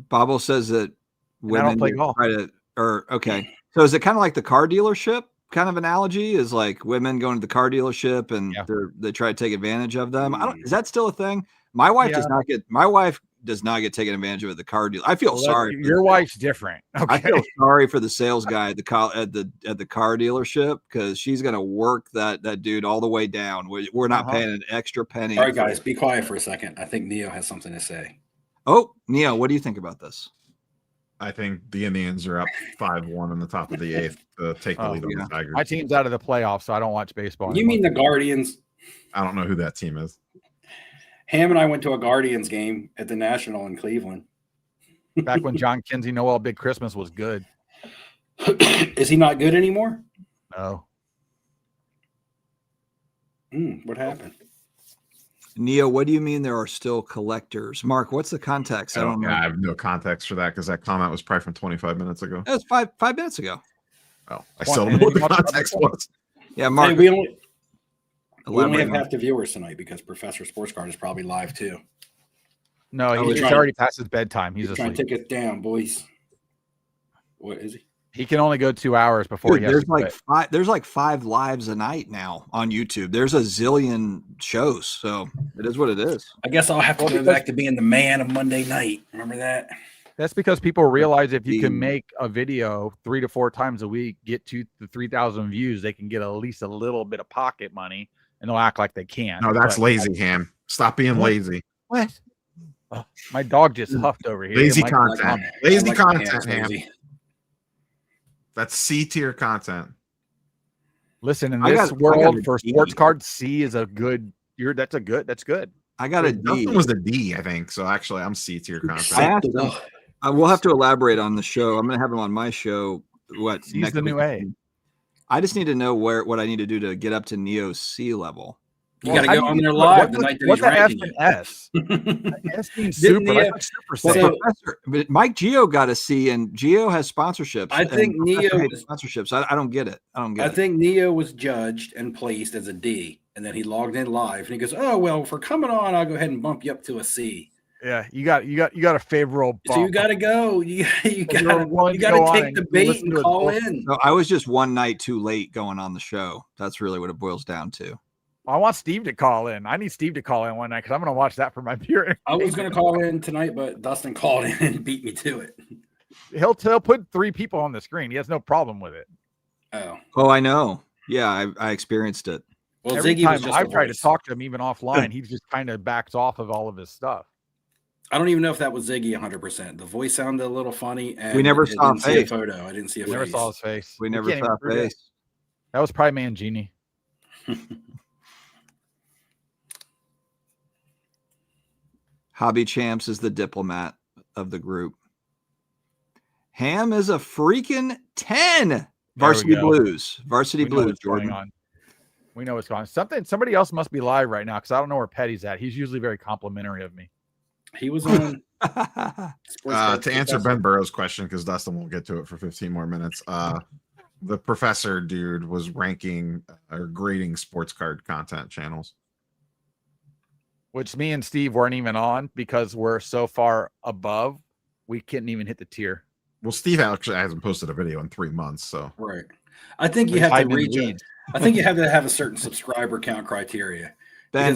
Bobble says that women I don't play golf. Okay. So is it kind of like the car dealership kind of analogy? Is like women going to the car dealership and they try to take advantage of them? Is that still a thing? My wife does not get taken advantage of at the car deal. I feel sorry. Your wife's different. Okay. I feel sorry for the sales guy at the car dealership because she's going to work that dude all the way down. We're not paying an extra penny. All right, guys, be quiet for a second. I think Neo has something to say. Oh, Neo, what do you think about this? I think the Indians are up 5-1 in the top of the 8th to take the lead on the Tigers. My team's out of the playoffs, so I don't watch baseball. You mean the Guardians? I don't know who that team is. Ham and I went to a Guardians game at the National in Cleveland. Back when John Kinsey Noel Big Christmas was good. Is he not good anymore? No. What happened? Neo, what do you mean there are still collectors? Mark, what's the context? I don't know. I have no context for that because that comment was probably from 25 minutes ago. That was five minutes ago. Oh, I still don't know what the context was. Yeah, Mark. Hey, we only have half the viewers tonight because Professor Sports Card is probably live too. No, he's already past his bedtime. He's trying asleep. to take it down, boys. What is he? He can only go 2 hours before he has to quit. There's like 5 lives a night now on YouTube. There's a zillion shows, so it is what it is. I guess I'll have to go back to being the man of Monday night. Remember that? That's because people realize if you can make a video 3 to 4 times a week, get 2,000 to 3,000 views, they can get at least a little bit of pocket money, and they'll act like they can. No, that's lazy, Ham. Stop being lazy. What? My dog just huffed over here. Lazy content. Lazy content, Ham. Lazy. That's C-tier content. Listen, in this world, for Sports Card, C is a good. That's good. I got a D. Nothing was a D, I think. So actually, I'm C-tier content. I will have to elaborate on the show. I'm going to have him on my show. He's the new A. I just need to know what I need to do to get up to Neo's C level. You got to go on there live the night that he's ranking you. S? S means super. But Mike Geo got a C, and Geo has sponsorships. I think Neo sponsorships. I don't get it. I think Neo was judged and placed as a D, and then he logged in live, and he goes, "Oh well, for coming on, I'll go ahead and bump you up to a C." Yeah, you got a favorable bump. So you got to go. You got to take the bait and call in. No, I was just one night too late going on the show. That's really what it boils down to. I want Steve to call in. I need Steve to call in one night because I'm going to watch that for my pure. I was going to call in tonight, but Dustin called in and beat me to it. He'll put 3 people on the screen. He has no problem with it. Oh, I know. Yeah, I experienced it. Well, every Ziggy time was just I've tried to talk to him, even offline, he just kind of backs off of all of his stuff. I don't even know if that was Ziggy 100%. The voice sounded a little funny, and we never saw a face. Photo. I didn't see a face. Never saw his face. We never saw a face. That was probably Mangini. Hobby Champs is the diplomat of the group. Ham is a freaking 10. Varsity Blues. Varsity Blues, Jordan. We know what's going on. Somebody else must be live right now because I don't know where Petty's at. He's usually very complimentary of me. He was on. To answer Ben Burrow's question, because Dustin won't get to it for 15 more minutes. The professor dude was ranking or grading sports card content channels, which me and Steve weren't even on because we're so far above, we couldn't even hit the tier. Well, Steve actually hasn't posted a video in 3 months, so right. I think you have to reach. I think you have to have a certain subscriber count criteria. Ben,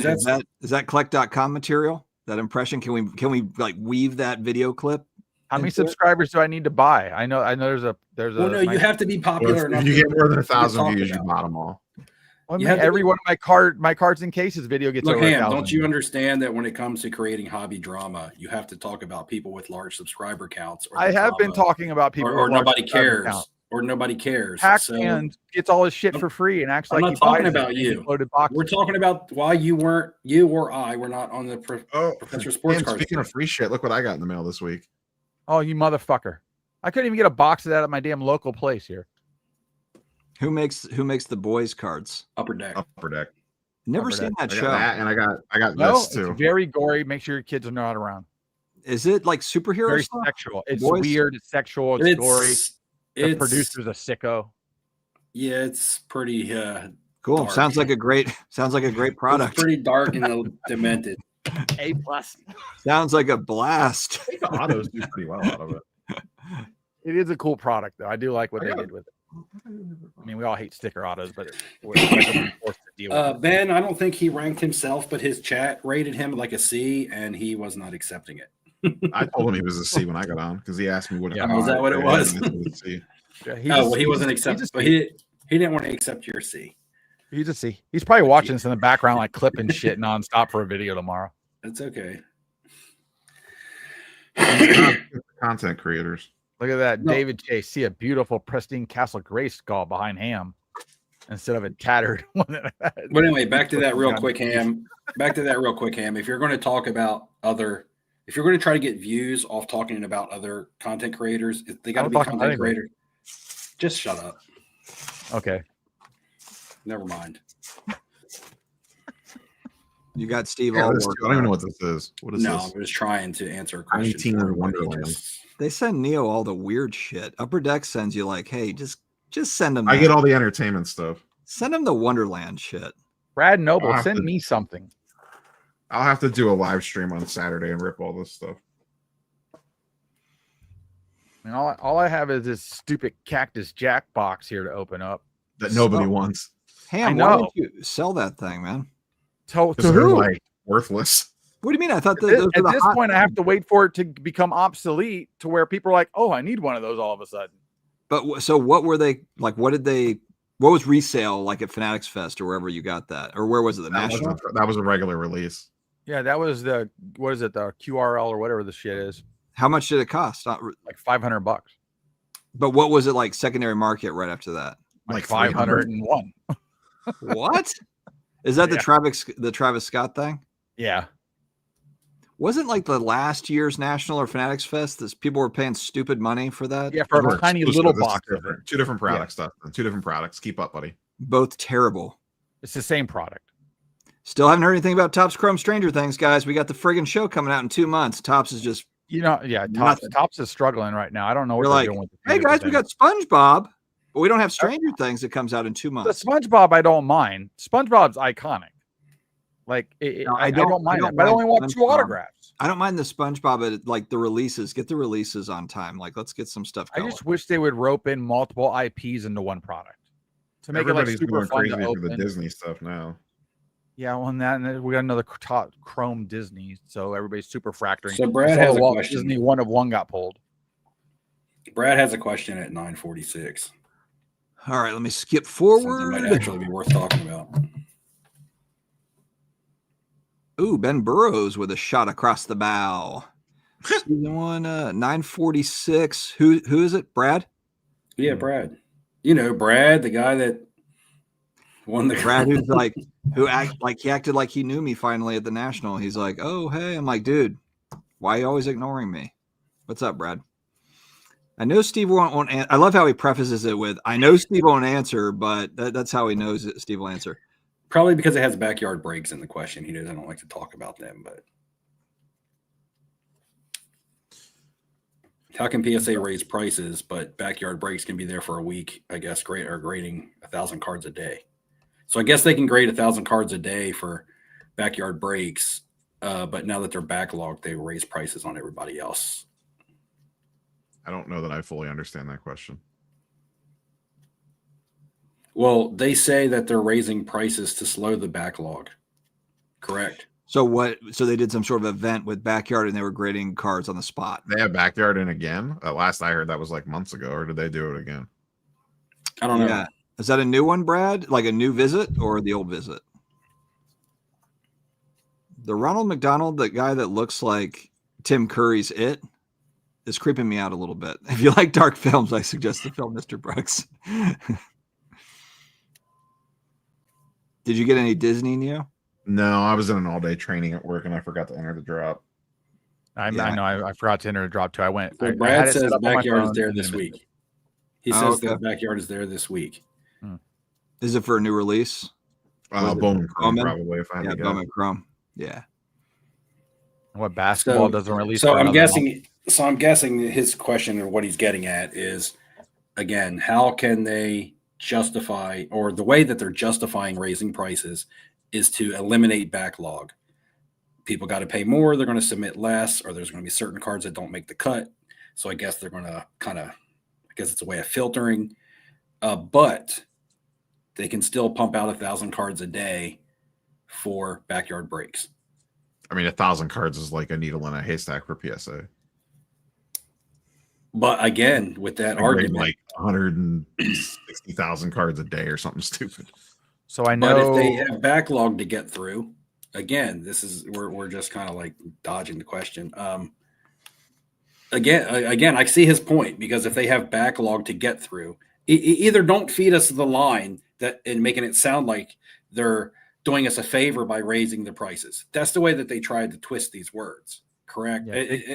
is that collect.com material? That impression? Can we like weave that video clip? How many subscribers do I need to buy? I know there's well, no, you have to be popular enough. If you get more than 1,000 views, you bought them all. Well, every one of my cards and cases video gets over 1,000. Don't you understand that when it comes to creating hobby drama, you have to talk about people with large subscriber counts? I have been talking about people or nobody cares. Or nobody cares. Pac-Man gets all his shit for free and acts like I'm not talking about you. We're talking about why you or I were not on the Professor Sports Card. Speaking of free shit, look what I got in the mail this week. Oh, you motherfucker. I couldn't even get a box of that at my damn local place here. Who makes the boys cards? Upper Deck. Upper Deck. Never Upper seen Deck. that I show. got that, and I got No, this it's too. very gory. Make sure your kids are not around. Is it like superhero Very stuff? sexual. It's Boys? weird. It's sexual. It's gory. The It's producer's a sicko. Yeah, it's pretty Cool. dark. Sounds like a great product. It's pretty dark and demented. A+. Sounds like a blast. The autos do pretty well out of it. It is a cool product, though. I do like what they did with it. I mean, we all hate sticker autos, but we're forced to deal with it. Ben, I don't think he ranked himself, but his chat rated him like a C, and he was not accepting it. I told him he was a C when I got on because he asked me what. Yeah. Was that what it was? Yeah, Well, he wasn't accepting, but he didn't want to accept your C. He's a C. He's probably watching this in the background, like clipping shit nonstop for a video tomorrow. That's okay. Content creators. Look at that. No. David Chase. See a beautiful, pristine Castle Grayskull behind Ham instead of a tattered one. But anyway, back to that real quick, Ham. If you're going to talk about if you're going to try to get views off talking about other content creators, they got to be content creators. Just shut up. Okay. Never mind. You got Steve Yeah, all I worked don't even up. know what this is. What is No, this? I was trying to answer a Tiny question. Teen for everybody. Wonderland. They send Neo all the weird shit. Upper Deck sends you like, hey, just send them. I get all the entertainment stuff. Send them the Wonderland shit. Brad Noble, I'll send have to- me something. I'll have to do a live stream on Saturday and rip all this stuff. And all I have is this stupid Cactus Jack box here to open up. That nobody So- wants. Ham, I why know. don't you sell that thing, man? To Because they're who? like worthless. What do you mean? I thought that those At were the this hot point, I have to wait for it to become obsolete to where people are like, oh, I need one of those all of a sudden. But so what were they like? What was resale like at Fanatics Fest or wherever you got that? Or where was it? The National? That was a regular release. Yeah, that was the QRL or whatever the shit is, How much did it cost? like $500. But what was it like secondary market right after that? Like Like 501. What? Is that Yeah. the Travis Scott thing? Yeah. Wasn't like the last year's National or Fanatics Fest that people were paying stupid money for that? Yeah, for We're a tiny exclusive. little This is box of it. different. Two different product stuff. Two different products. Keep up, buddy. Both terrible. It's the same product. Still haven't heard anything about Topps Chrome Stranger Things, guys. We got the friggin' show coming out in 2 months. Topps is just Yeah, Nothing. Tops is struggling right now. I don't know what They're they're like, doing with the hey physical guys, we thing. got SpongeBob, but we don't have Stranger Things that comes out in 2 the months. SpongeBob. I don't mind. SpongeBob's iconic. Like No, I don't mind that, but I mind only want 2 SpongeBob. autographs. I don't mind the SpongeBob, but like the releases, get the releases on time. Like, let's get some stuff I going. just wish they would rope in multiple IPs into one product to make it like Everybody's super going fun crazy to for the open. Disney stuff now. Yeah, well, and then we got another top Chrome Disney, so everybody's super fracturing. So Brad I saw has a Walt question. Disney 1 of 1 got pulled. Brad has a question at 9:46. All right, let me skip Something forward. might actually be worth talking about. Ooh, Ben Burrows with a shot across the bow. Season 1, 946. Who is it? Brad? Yeah, Brad. You know, Brad, the guy that won the Brad, who's like, he acted like he knew me finally at the National. He's like, oh, hey. I'm like, dude, why are you always ignoring me? What's up, Brad? I know Steve won't I love how he prefaces it with, I know Steve won't answer, but that's how he knows that Steve will answer. Probably because it has backyard breaks in the question. He doesn't like to talk about them, but how can PSA raise prices, but backyard breaks can be there for a week, I guess, grading 1,000 cards a day. So I guess they can grade 1,000 cards a day for backyard breaks, but now that they're backlogged, they raise prices on everybody else. I don't know that I fully understand that question. Well, they say that they're raising prices to slow the backlog. Correct. So they did some sort of event with Backyard and they were grading cards on the spot. They have Backyard in again. Last I heard, that was like months ago, or did they do it again? I don't know. Yeah. Is that a new one, Brad? Like a new visit or the old visit? The Ronald McDonald, the guy that looks like Tim Curry's It, is creeping me out a little bit. If you like dark films, I suggest the film Mr. Brooks. Did you get any Disney, Neo? No, I was in an all-day training at work, and I forgot to enter the drop. I Yeah. know. I forgot to enter a drop too. I went. So I had Brad it set says up on my backyard is phone there and this then week. He Oh, says okay. the backyard is there this week. Is it for a new release? Bowman Chrome, Bowman? probably, if I had Yeah, to guess. Bowman Chrome. Yeah. What basketball doesn't release? So for I'm another month? guessing. So I'm guessing his question or what he's getting at is, again, how can they justify, or the way that they're justifying raising prices is to eliminate backlog. People got to pay more, they're going to submit less, or there's going to be certain cards that don't make the cut. So I guess they're going to I guess it's a way of filtering. But they can still pump out 1,000 cards a day for backyard breaks. I mean, 1,000 cards is like a needle in a haystack for PSA. But again, with that argument, like 160,000 cards a day or something stupid. So I but know if they have backlog to get through, again, this is we're just kind of like dodging the question. Again, I see his point, because if they have backlog to get through, either don't feed us the line that and making it sound like they're doing us a favor by raising the prices. That's the way that they tried to twist these words. Correct. Yeah,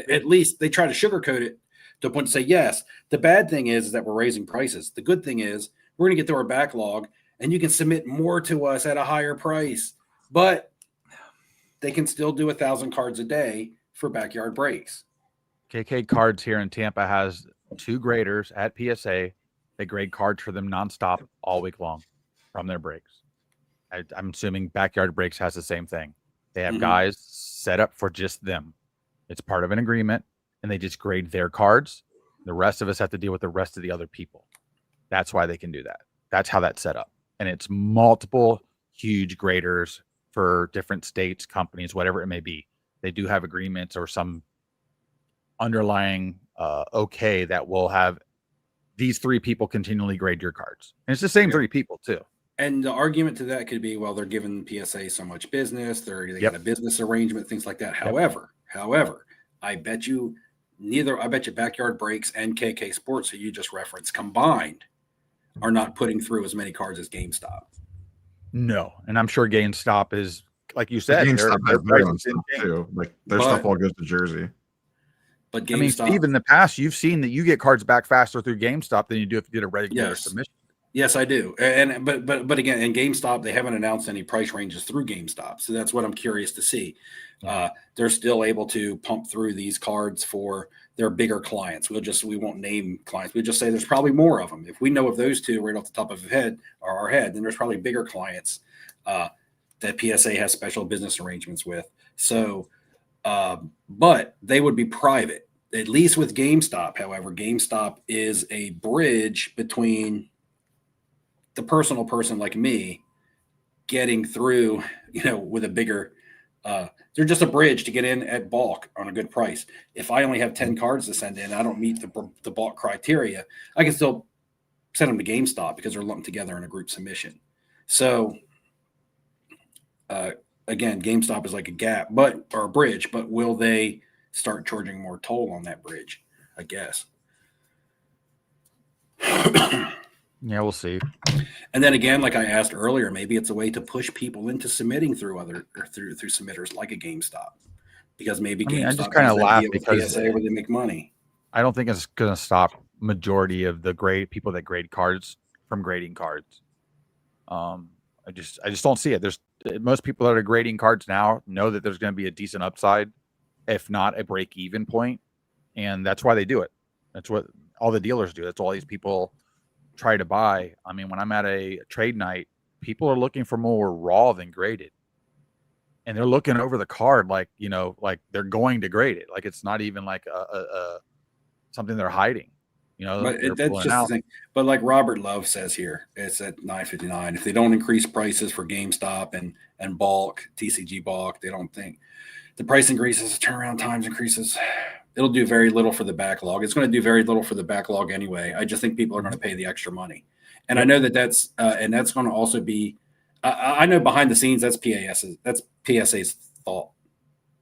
At least they try to sugarcoat it to a point to say, yes, the bad thing is that we're raising prices. The good thing is we're going to get through our backlog and you can submit more to us at a higher price, but they can still do 1,000 cards a day for backyard breaks. KK Cards here in Tampa has 2 graders at PSA. They grade cards for them nonstop all week long from their breaks. I'm assuming Backyard Breaks has the same thing. They have guys set up for just them. It's part of an agreement, and they just grade their cards. The rest of us have to deal with the rest of the other people. That's why they can do that. That's how that's set up. And it's multiple huge graders for different states, companies, whatever it may be. They do have agreements or some underlying okay that will have these 3 people continually grade your cards. And it's the same 3 people too. And the argument to that could be, well, they're giving PSA so much business, they got a business arrangement, things like that. However, I bet you Backyard Breaks and KK Sports, that you just referenced, combined are not putting through as many cards as GameStop. No, and I'm sure GameStop is, like you said, GameStop their has their own prices in stuff game. too. Like their stuff all goes to Jersey. But GameStop, I mean, Steve, in the past, you've seen that you get cards back faster through GameStop than you do if you did a regular submission. Yes, I do. But again, in GameStop, they haven't announced any price ranges through GameStop. So that's what I'm curious to see. They're still able to pump through these cards for their bigger clients. We won't name clients. We'll just say there's probably more of them. If we know of those 2 right off the top of our head, then there's probably bigger clients that PSA has special business arrangements with. So, but they would be private, at least with GameStop. However, GameStop is a bridge between the personal person like me getting through, with a bigger, they're just a bridge to get in at bulk on a good price. If I only have 10 cards to send in, I don't meet the bulk criteria, I can still send them to GameStop because they're lumped together in a group submission. So again, GameStop is like a gap, or a bridge, but will they start charging more toll on that bridge? I guess. Yeah, we'll see. And then again, like I asked earlier, maybe it's a way to push people into submitting through through submitters like a GameStop, because maybe GameStop I just kind of laugh because PSA where they make money. I don't think it's going to stop majority of the people that grade cards from grading cards. I just don't see it. There's most people that are grading cards now know that there's going to be a decent upside, if not a break-even point, and that's why they do it. That's what all the dealers do. That's all these people try to buy. I mean, when I'm at a trade night, people are looking for more raw than graded, and they're looking over the card like they're going to grade it. Like it's not even like a something they're hiding. But that's just the thing. But like Robert Love says here, it's at $9.59. If they don't increase prices for GameStop and bulk, TCG bulk, they don't think the price increases, turnaround times increases. It'll do very little for the backlog. It's going to do very little for the backlog anyway. I just think people are going to pay the extra money. And I know that's going to also be, I know behind the scenes, that's PSA's thought.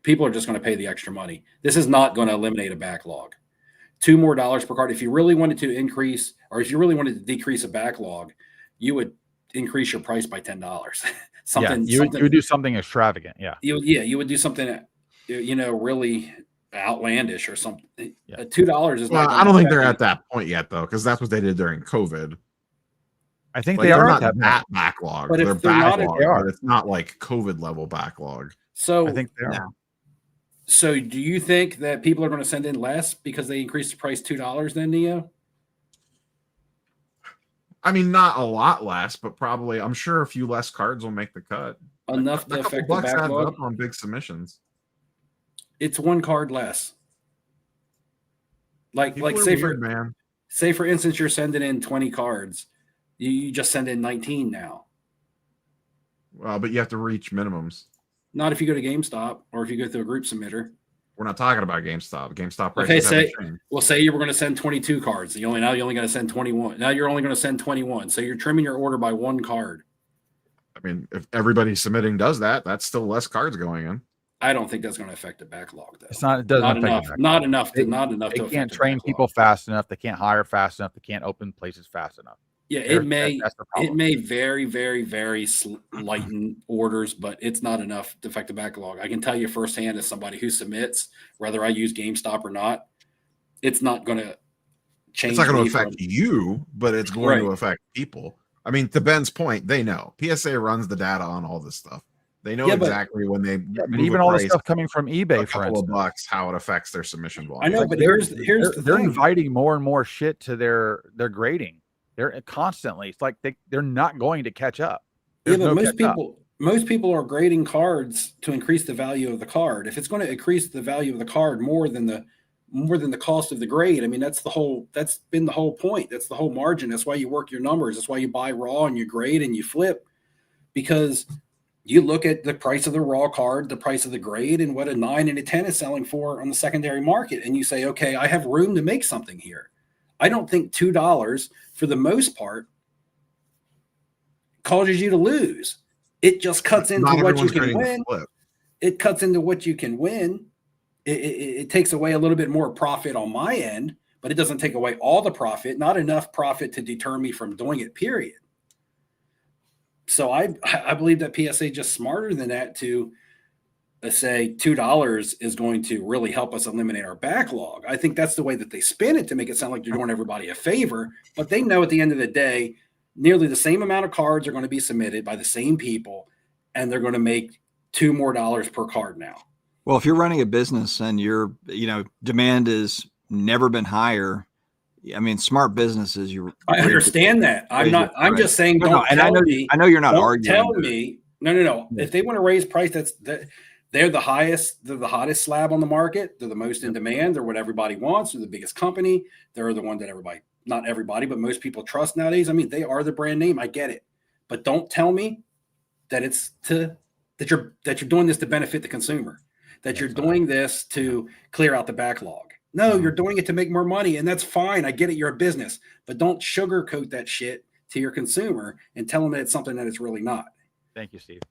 People are just going to pay the extra money. This is not going to eliminate a backlog. $2 more per card. If you really wanted to increase, or if you really wanted to decrease a backlog, you would increase your price by $10. You would do something extravagant. Yeah. You would do something, really outlandish or something. $2 is. Well, I don't think they're at that point yet, though, because that's what they did during COVID. I think Like, they they're are not at that backlog. But if They're they're not backlog, they are. but it's not like COVID level backlog. So I think they are. Yeah. So do you think that people are going to send in less because they increased the price $2 then, Neo? I mean, not a lot less, but probably I'm sure a few less cards will make the cut. Enough A to couple affect the bucks adds backlog? up on big submissions. It's one card less. Like People are say weird, man. for instance, you're sending in 20 cards. You just send in 19 now. Well, but you have to reach minimums. Not if you go to GameStop or if you go through a group submitter. We're not talking about GameStop. GameStop Okay, prices haven't changed. say you were going to send 22 cards. You're only going to send 21. Now you're only going to send 21. So you're trimming your order by one card. I mean, if everybody submitting does that, that's still less cards going in. I don't think that's going to affect the backlog, though. It's not. It doesn't Not affect enough. the Not enough. They- Not enough. They to can't affect the train backlog. people fast enough. They can't hire fast enough. They can't open places fast enough. Yeah, They're- it may that's the problem. it may very, very, very lighten orders, but it's not enough to affect the backlog. I can tell you firsthand as somebody who submits, whether I use GameStop or not, it's not going to change. It's not going me to affect from, you, but it's going Right. to affect people. I mean, to Ben's point, they know. PSA runs the data on all this stuff. They know Yeah, but- exactly when they But move even a all the price stuff coming from a eBay, for couple of instance, bucks, how it affects their submission volume. I know, Like, but they're- here's the they're thing. inviting more and more shit to their grading. They're constantly. It's like they're not going to catch up. Yeah, There's but no most catch up. people are grading cards to increase the value of the card. If it's going to increase the value of the card more than the cost of the grade, I mean that's been the whole point. That's the whole margin. That's why you work your numbers. That's why you buy raw and you grade and you flip, because you look at the price of the raw card, the price of the grade, and what a 9 and a 10 is selling for on the secondary market, and you say, okay, I have room to make something here. I don't think $2 for the most part causes you to lose. It just cuts into Not what you everyone's can grading the win. flip. It cuts into what you can win. It takes away a little bit more profit on my end, but it doesn't take away all the profit, not enough profit to deter me from doing it, period. So I believe that PSA just smarter than that to say $2 is going to really help us eliminate our backlog. I think that's the way that they spin it to make it sound like they're doing everybody a favor, but they know at the end of the day, nearly the same amount of cards are going to be submitted by the same people, and they're going to make $2 more per card now. Well, if you're running a business and demand has never been higher, I mean, smart businesses. I understand that. I'm just saying. Don't and tell me. I know you're not Don't arguing. tell me. No. If they want to raise price, they're the highest. They're the hottest slab on the market. They're the most in demand. They're what everybody wants. They're the biggest company. They're the one that not everybody, but most people trust nowadays. I mean, they are the brand name. I get it, but don't tell me that that you're doing this to benefit the consumer. That you're doing this to clear out the backlog. No, you're doing it to make more money, and that's fine. I get it. You're a business, but don't sugarcoat that shit to your consumer and tell them that it's something that it's really not. Thank you, Steve.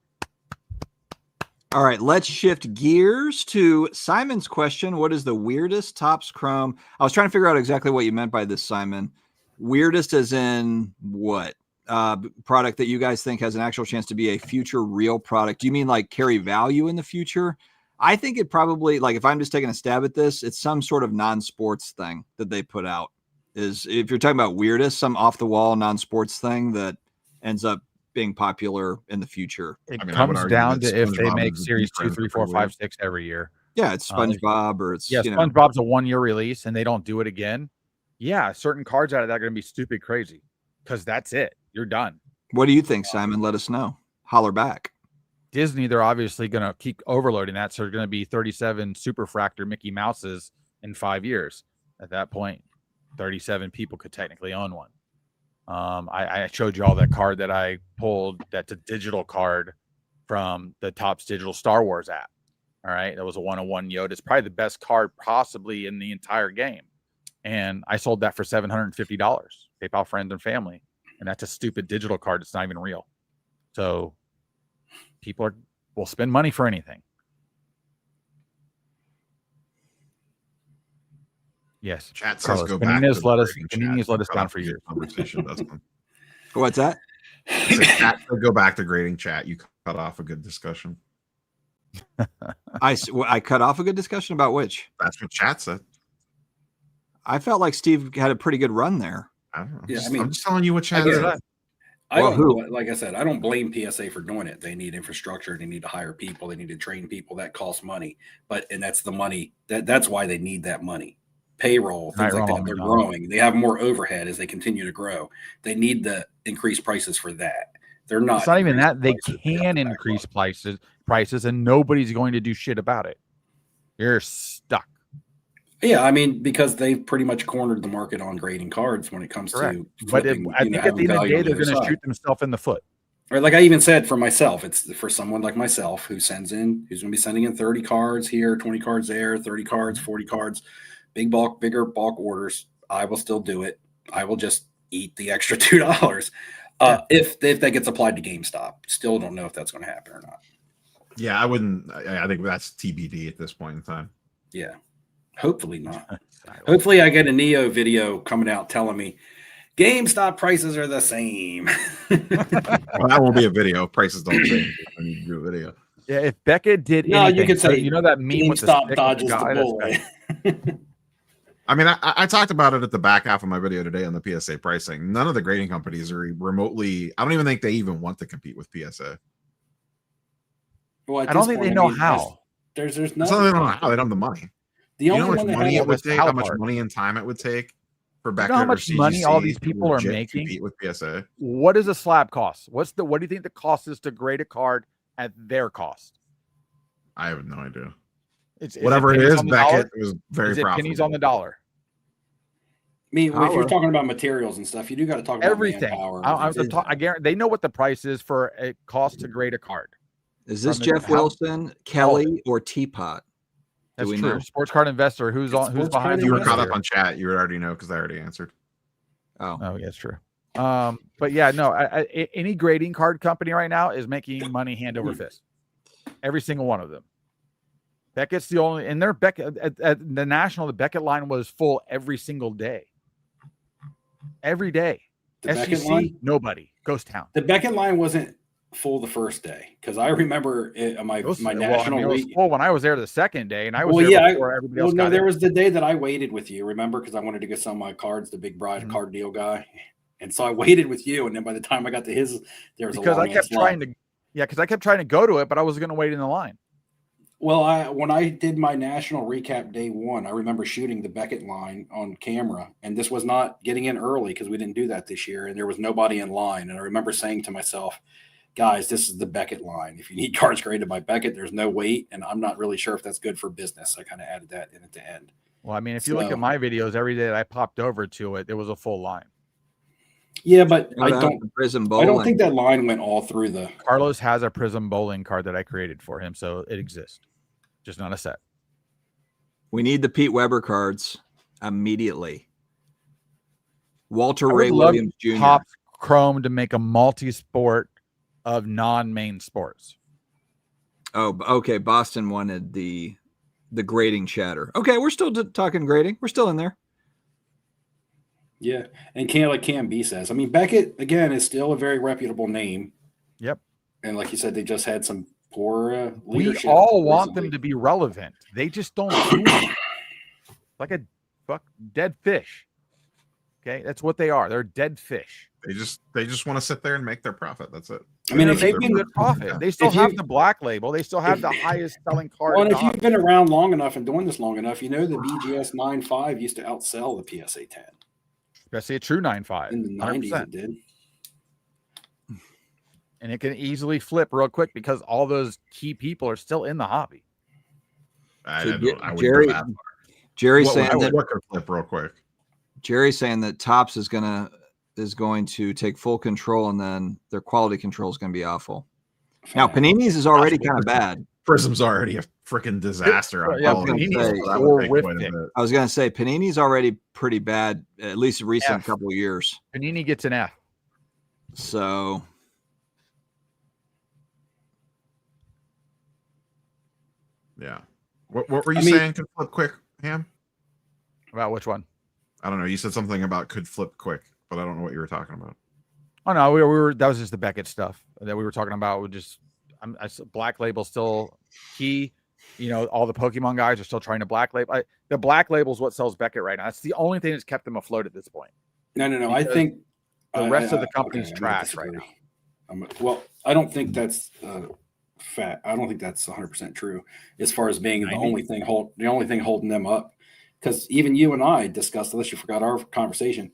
All right, let's shift gears to Simon's question. What is the weirdest Topps Chrome? I was trying to figure out exactly what you meant by this, Simon. Weirdest as in what? Product that you guys think has an actual chance to be a future real product? Do you mean like carry value in the future? I think it probably, like, if I'm just taking a stab at this, it's some sort of non-sports thing that they put out. Is if you're talking about weirdest, some off-the-wall non-sports thing that ends up being popular in the future. It I would comes argue down that to if they SpongeBob make is a series deep 2, friend 3, for 4, free 5, will. 6 every year. Yeah, it's SpongeBob or it's SpongeBob's a 1-year release and they don't do it again. Yeah, certain cards out of that are going to be stupid crazy because that's it. You're done. What do you think, Simon? Let us know. Holler back. Disney, they're obviously going to keep overloading that. So there's going to be 37 Superfractor Mickey Mouses in 5 years. At that point, 37 people could technically own one. I showed you all that card that I pulled. That's a digital card from the Topps digital Star Wars app. All right. That was a 101 Yoda. It's probably the best card possibly in the entire game. And I sold that for $750. PayPal friends and family. And that's a stupid digital card. It's not even real. So people will spend money for anything. Yes. Chat says Carlos, go back. Panini's to let us grading Panini's chat. let us Cut down off for the years. Conversation, Dustin. What's that? I said, chat said go back to grading chat. You cut off a good discussion. I cut off a good discussion about which? That's what chat said. I felt like Steve had a pretty good run there. I don't know. Yeah, I'm just telling you what chat get said. it. Like I said, I don't blame PSA for doing it. They need infrastructure. They need to hire people. They need to train people. That costs money. And that's the money. That's why they need that money. Payroll, things like that. They're growing. They have more overhead as they continue to grow. They need the increased prices for that. They're not. It's not even that. They can increase prices, and nobody's going to do shit about it. You're stuck. Yeah, I mean, because they've pretty much cornered the market on grading cards when it comes to flipping. But I think at the end of the day, they're going to shoot themselves in the foot. Or like I even said for myself, it's for someone like myself who's going to be sending in 30 cards here, 20 cards there, 30 cards, 40 cards, bigger bulk orders. I will still do it. I will just eat the extra $2 if that gets applied to GameStop. Still don't know if that's going to happen or not. Yeah, I wouldn't. I think that's TBD at this point in time. Yeah, hopefully not. Hopefully I get a Neo video coming out telling me GameStop prices are the same. Well, that won't be a video. Prices don't change when you do a video. Yeah, if Beckett did anything, you could say, you know that meme GameStop with dodges the bullet. I mean, I talked about it at the back half of my video today on the PSA pricing. None of the grading companies are remotely. I don't even think they even want to compete with PSA. Well, I don't think they know how. There's no. They don't know how. They don't have the money. The only how much one money it would take, how much part. money and time it would take for Beckett. You know how much or CGC money all these people are to making? compete with PSA. What does a slab cost? What do you think the cost is to grade a card at their cost? I have no idea. It's whatever it is, Beckett was very profitable. Pennies on the dollar. I mean, if you're talking about materials and stuff, you do got to talk about everything. Manpower. I guarantee they know what the price is for a cost to grade a card. Is this Jeff Wilson, Kelly, or Teapot? That's true. Know? Sports Card Investor. Who's behind? You were caught up on chat. You already know because I already answered. Oh, yeah, that's true. But yeah, no. Any grading card company right now is making money hand over fist. Every single one of them. Beckett's the only, and their Beckett at the national. The Beckett line was full every single day. Every day. The Beckett line? Nobody. Ghost town. The Beckett line wasn't full the first day because I remember my national. It was full when I was there the second day, and I was there before everybody else. No, there was the day that I waited with you. Remember, because I wanted to get some of my cards. The Big Bride card deal guy, and so I waited with you. And then by the time I got to his, there was because I kept trying to go to it, but I was going to wait in the line. Well, when I did my national recap day one, I remember shooting the Beckett line on camera, and this was not getting in early because we didn't do that this year, and there was nobody in line. And I remember saying to myself, guys, this is the Beckett line. If you need cards graded by Beckett, there's no wait, and I'm not really sure if that's good for business. I kind of added that in at the end. Well, I mean, if you look at my videos, every day that I popped over to it, there was a full line. Yeah, but I don't think that line went all through the. Carlos has a Prism bowling card that I created for him, so it exists. Just not a set. We need the Pete Weber cards immediately. Walter Ray Williams Jr. Pop Chrome to make a multi-sport of non-main sports. Oh, okay. Boston wanted the grading chatter. Okay, we're still talking grading. We're still in there. Yeah, and Cam B says, I mean, Beckett again is still a very reputable name. Yep. And like you said, they just had some poor leadership. We all want them to be relevant. They just don't do it. Like a dead fish. Okay, that's what they are. They're dead fish. They just want to sit there and make their profit. That's it. I mean, if they make good profit, they still have the black label. They still have the highest selling card. Well, and if you've been around long enough and doing this long enough, you know the BGS 9.5 used to outsell the PSA 10. Especially a true 9.5. In the 90s, it did. And it can easily flip real quick because all those key people are still in the hobby. Jerry's saying that what could flip real quick. Jerry's saying that Topps is going to take full control, and then their quality control is going to be awful. Now Panini's is already kind of bad. Prism's already a freaking disaster. I was going to say Panini's already pretty bad, at least in recent couple of years. Panini gets an F. So. Yeah. What were you saying could flip quick, Ham? About which one? I don't know. You said something about could flip quick, but I don't know what you were talking about. Oh no, we were that was just the Beckett stuff that we were talking about. We just black label still key. You know, all the Pokemon guys are still trying to black label. The black label is what sells Beckett right now. That's the only thing that's kept them afloat at this point. No. I think The rest of the company's okay, trash right now. Well, I don't think that's fat. I don't think that's 100% true as far as being the only thing holding them up. Because even you and I discussed, unless you forgot our conversation,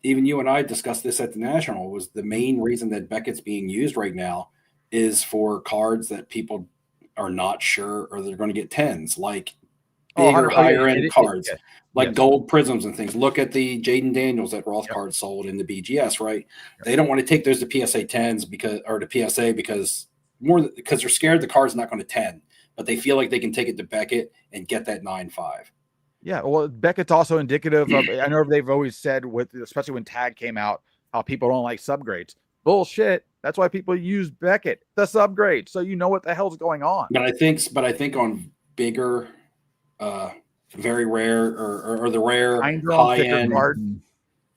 even you and I discussed this at the National, was the main reason that Beckett's being used right now is for cards that people are not sure or they're going to get 10s, like bigger, higher end cards, like gold prisms and things. Look at the Jaden Daniels that Roth cards sold in the BGS, right? They don't want to take those to PSA 10s because they're scared the card's not going to 10, but they feel like they can take it to Beckett and get that 9.5. Yeah, well, Beckett's also indicative of. I know they've always said, especially when Tag came out, how people don't like subgrades. Bullshit. That's why people use Beckett, the subgrade, so you know what the hell's going on. But I think on bigger, very rare or the rare high end card.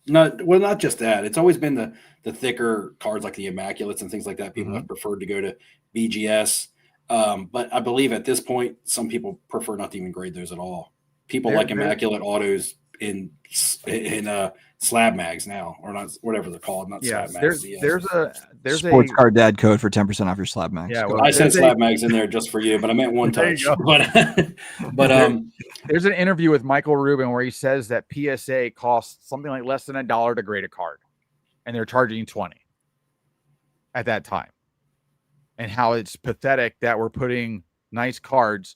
Not just that. It's always been the thicker cards like the Immaculates and things like that. People have preferred to go to BGS, but I believe at this point some people prefer not to even grade those at all. People like Immaculate autos in slab mags now, or not, whatever they're called. Not slab mags. There's sports card dad code for 10% off your slab mags. Yeah, well, I said slab mags in there just for you, but I meant one touch. But there's an interview with Michael Rubin where he says that PSA costs something like less than $1 to grade a card, and they're charging 20 at that time, and how it's pathetic that we're putting nice cards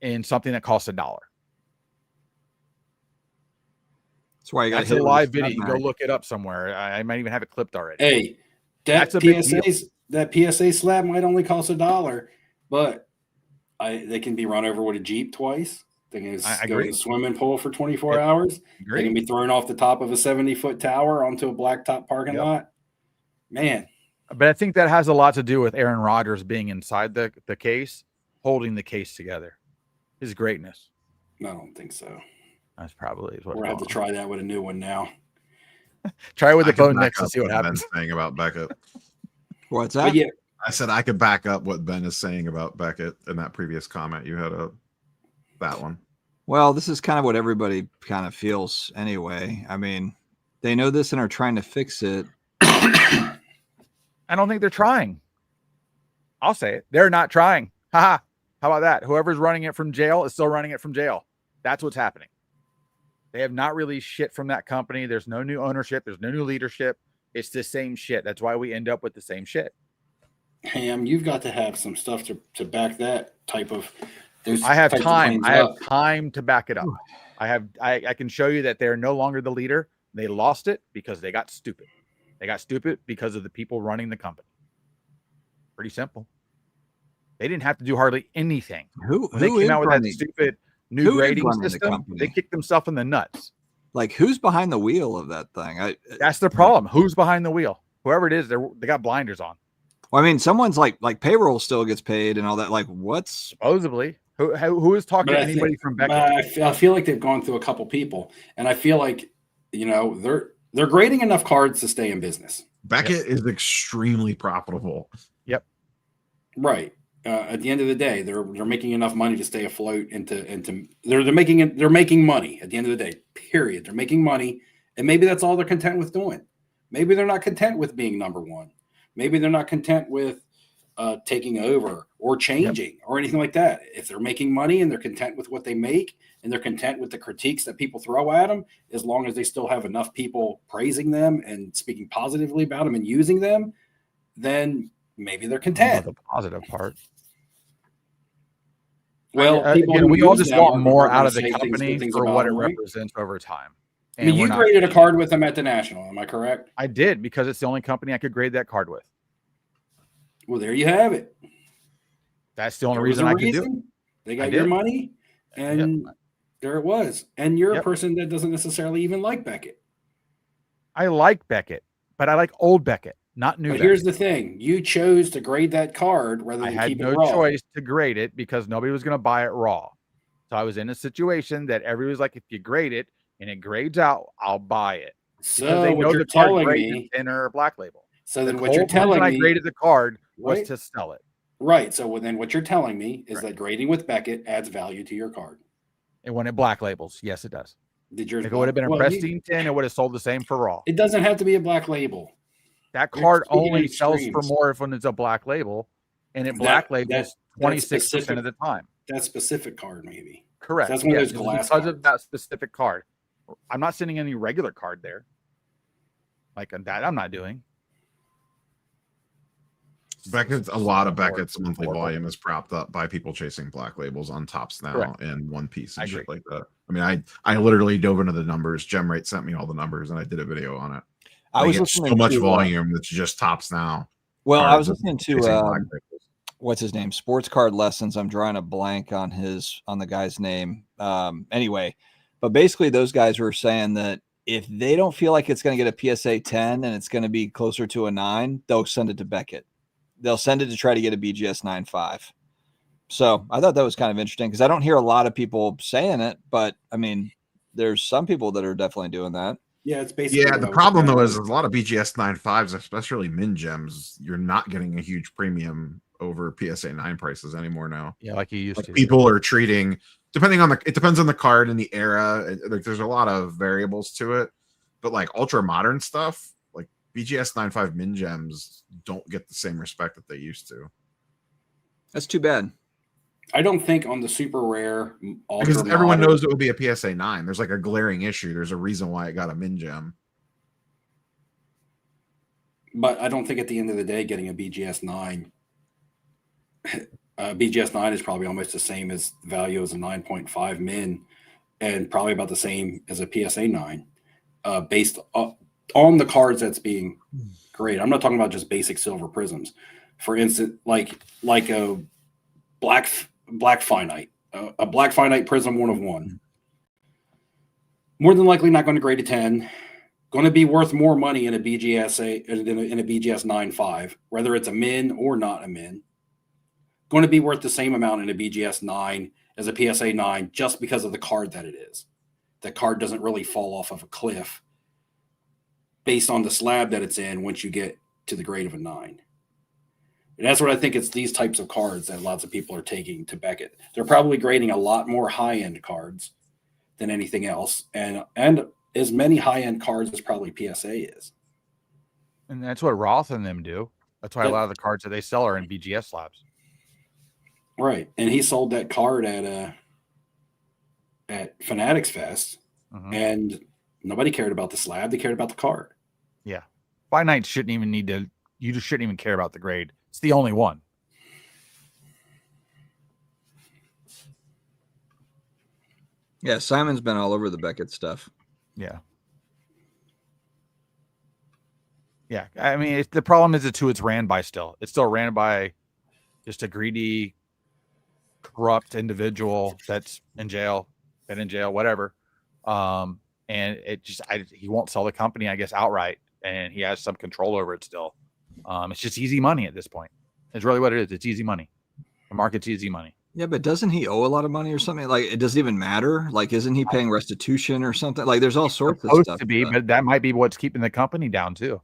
in something that costs $1. That's why you got That's a live video. You go look it up somewhere. I might even have it clipped already. Hey, that PSA slab might only cost $1, but they can be run over with a Jeep twice. They can go to the swimming pool for 24 hours. They can be thrown off the top of a 70-foot tower onto a blacktop parking lot. Man. But I think that has a lot to do with Aaron Rodgers being inside the case, holding the case together. His greatness. I don't think so. That's probably what we're gonna have to try that with a new one now. Try it with the phone next to see what happens. Ben's saying about Beckett. What's that? Yeah, I said I could back up what Ben is saying about Beckett in that previous comment. You had that one. Well, this is kind of what everybody kind of feels anyway. I mean, they know this and are trying to fix it. I don't think they're trying. I'll say it. They're not trying. Haha. How about that? Whoever's running it from jail is still running it from jail. That's what's happening. They have not released shit from that company. There's no new ownership. There's no new leadership. It's the same shit. That's why we end up with the same shit. Ham, you've got to have some stuff to back that type of. I have time. I have time to back it up. I can show you that they're no longer the leader. They lost it because they got stupid. They got stupid because of the people running the company. Pretty simple. They didn't have to do hardly anything. When they came out with that stupid new grading system, they kicked themselves in the nuts. Like, who's behind the wheel of that thing? That's the problem. Who's behind the wheel? Whoever it is, they got blinders on. Well, I mean, someone's like payroll still gets paid and all that. Like, what's supposedly who is talking to anybody from Beckett? I feel like they've gone through a couple people, and I feel like they're grading enough cards to stay in business. Beckett is extremely profitable. Yep. Right. At the end of the day, they're making enough money to stay afloat. They're making money at the end of the day. Period. They're making money, and maybe that's all they're content with doing. Maybe they're not content with being number one. Maybe they're not content with taking over or changing or anything like that. If they're making money and they're content with what they make and they're content with the critiques that people throw at them, as long as they still have enough people praising them and speaking positively about them and using them, then maybe they're content. The positive part. Well, we all just want more out of the company for what it represents over time. I mean, you graded a card with them at the National. Am I correct? I did, because it's the only company I could grade that card with. Well, there you have it. That's the only reason I could do it. They got your money, and there it was. And you're a person that doesn't necessarily even like Beckett. I like Beckett, but I like old Beckett, not new. But here's the thing: you chose to grade that card rather than keep it raw. I had no choice to grade it because nobody was going to buy it raw. So I was in a situation that everybody was like, "If you grade it and it grades out, I'll buy it." So they know the card grade thinner black label. So then what you're telling me, I graded the card was to sell it. Right. So then what you're telling me is that grading with Beckett adds value to your card. And when it black labels, yes, it does. Did yours? If it would have been a well, Prestige 10, it would have sold the same for Raw. it doesn't have to be a black label. That You're card speaking only in sells for extremes. more if when it's a black label, and it black labels 26% of the time. That specific card, maybe. Correct. That's one of Yes, those glass because cards. of that specific card. I'm not sending any regular card there. Like that, I'm not doing. Beckett's a lot of Beckett's monthly volume is propped up by people chasing black labels on Tops now Correct. and One Piece and I shit agree. like that. I mean, I literally dove into the numbers. Gemrate sent me all the numbers, and I did a video on it. I They was get listening so much to, volume that's just Tops now. Well, I was cards listening chasing to black labels. what's his name? Sports Card Lessons. I'm drawing a blank on the guy's name. Anyway, but basically those guys were saying that if they don't feel like it's going to get a PSA 10 and it's going to be closer to a 9, they'll send it to Beckett. They'll send it to try to get a BGS 9.5. So I thought that was kind of interesting because I don't hear a lot of people saying it, but I mean, there's some people that are definitely doing that. Yeah, it's basically. Yeah, the problem though is a lot of BGS 9.5s, especially min gems, you're not getting a huge premium over PSA 9 prices anymore now. Yeah, like you used Like to. people are treating, it depends on the card and the era. Like there's a lot of variables to it, but like ultra modern stuff, like BGS 9.5 min gems don't get the same respect that they used to. That's too bad. I don't think on the super rare Because everyone knows it will be a PSA 9. There's like a glaring issue. There's a reason why it got a min gem. But I don't think at the end of the day, getting a BGS 9, BGS 9 is probably almost the same as the value as a 9.5 min, and probably about the same as a PSA 9, based on the cards that's being graded. I'm not talking about just basic silver prisms. For instance, like a black finite, a black finite prism 1 of 1. More than likely not going to grade a 10. Going to be worth more money in a BGS in a BGS 9.5, whether it's a min or not a min. Going to be worth the same amount in a BGS 9 as a PSA 9 just because of the card that it is. That card doesn't really fall off of a cliff based on the slab that it's in once you get to the grade of a 9. And that's what I think it's these types of cards that lots of people are taking to Beckett. They're probably grading a lot more high-end cards than anything else. And as many high-end cards as probably PSA is. And that's what Roth and them do. That's why a lot of the cards that they sell are in BGS slabs. Right. And he sold that card at Fanatics Fest, and nobody cared about the slab. They cared about the card. Yeah. Finite shouldn't even need to, you just shouldn't even care about the grade. It's the only one. Yeah, Simon's been all over the Beckett stuff. Yeah. Yeah. I mean, the problem is it's who it's ran by still. It's still ran by just a greedy, corrupt individual that's in jail, been in jail, whatever. And it just, he won't sell the company, I guess, outright. And he has some control over it still. It's just easy money at this point. It's really what it is. It's easy money. The market's easy money. Yeah, but doesn't he owe a lot of money or something? Like, it doesn't even matter. Like, isn't he paying restitution or something? Like, there's all sorts of stuff. To be, but that might be what's keeping the company down too.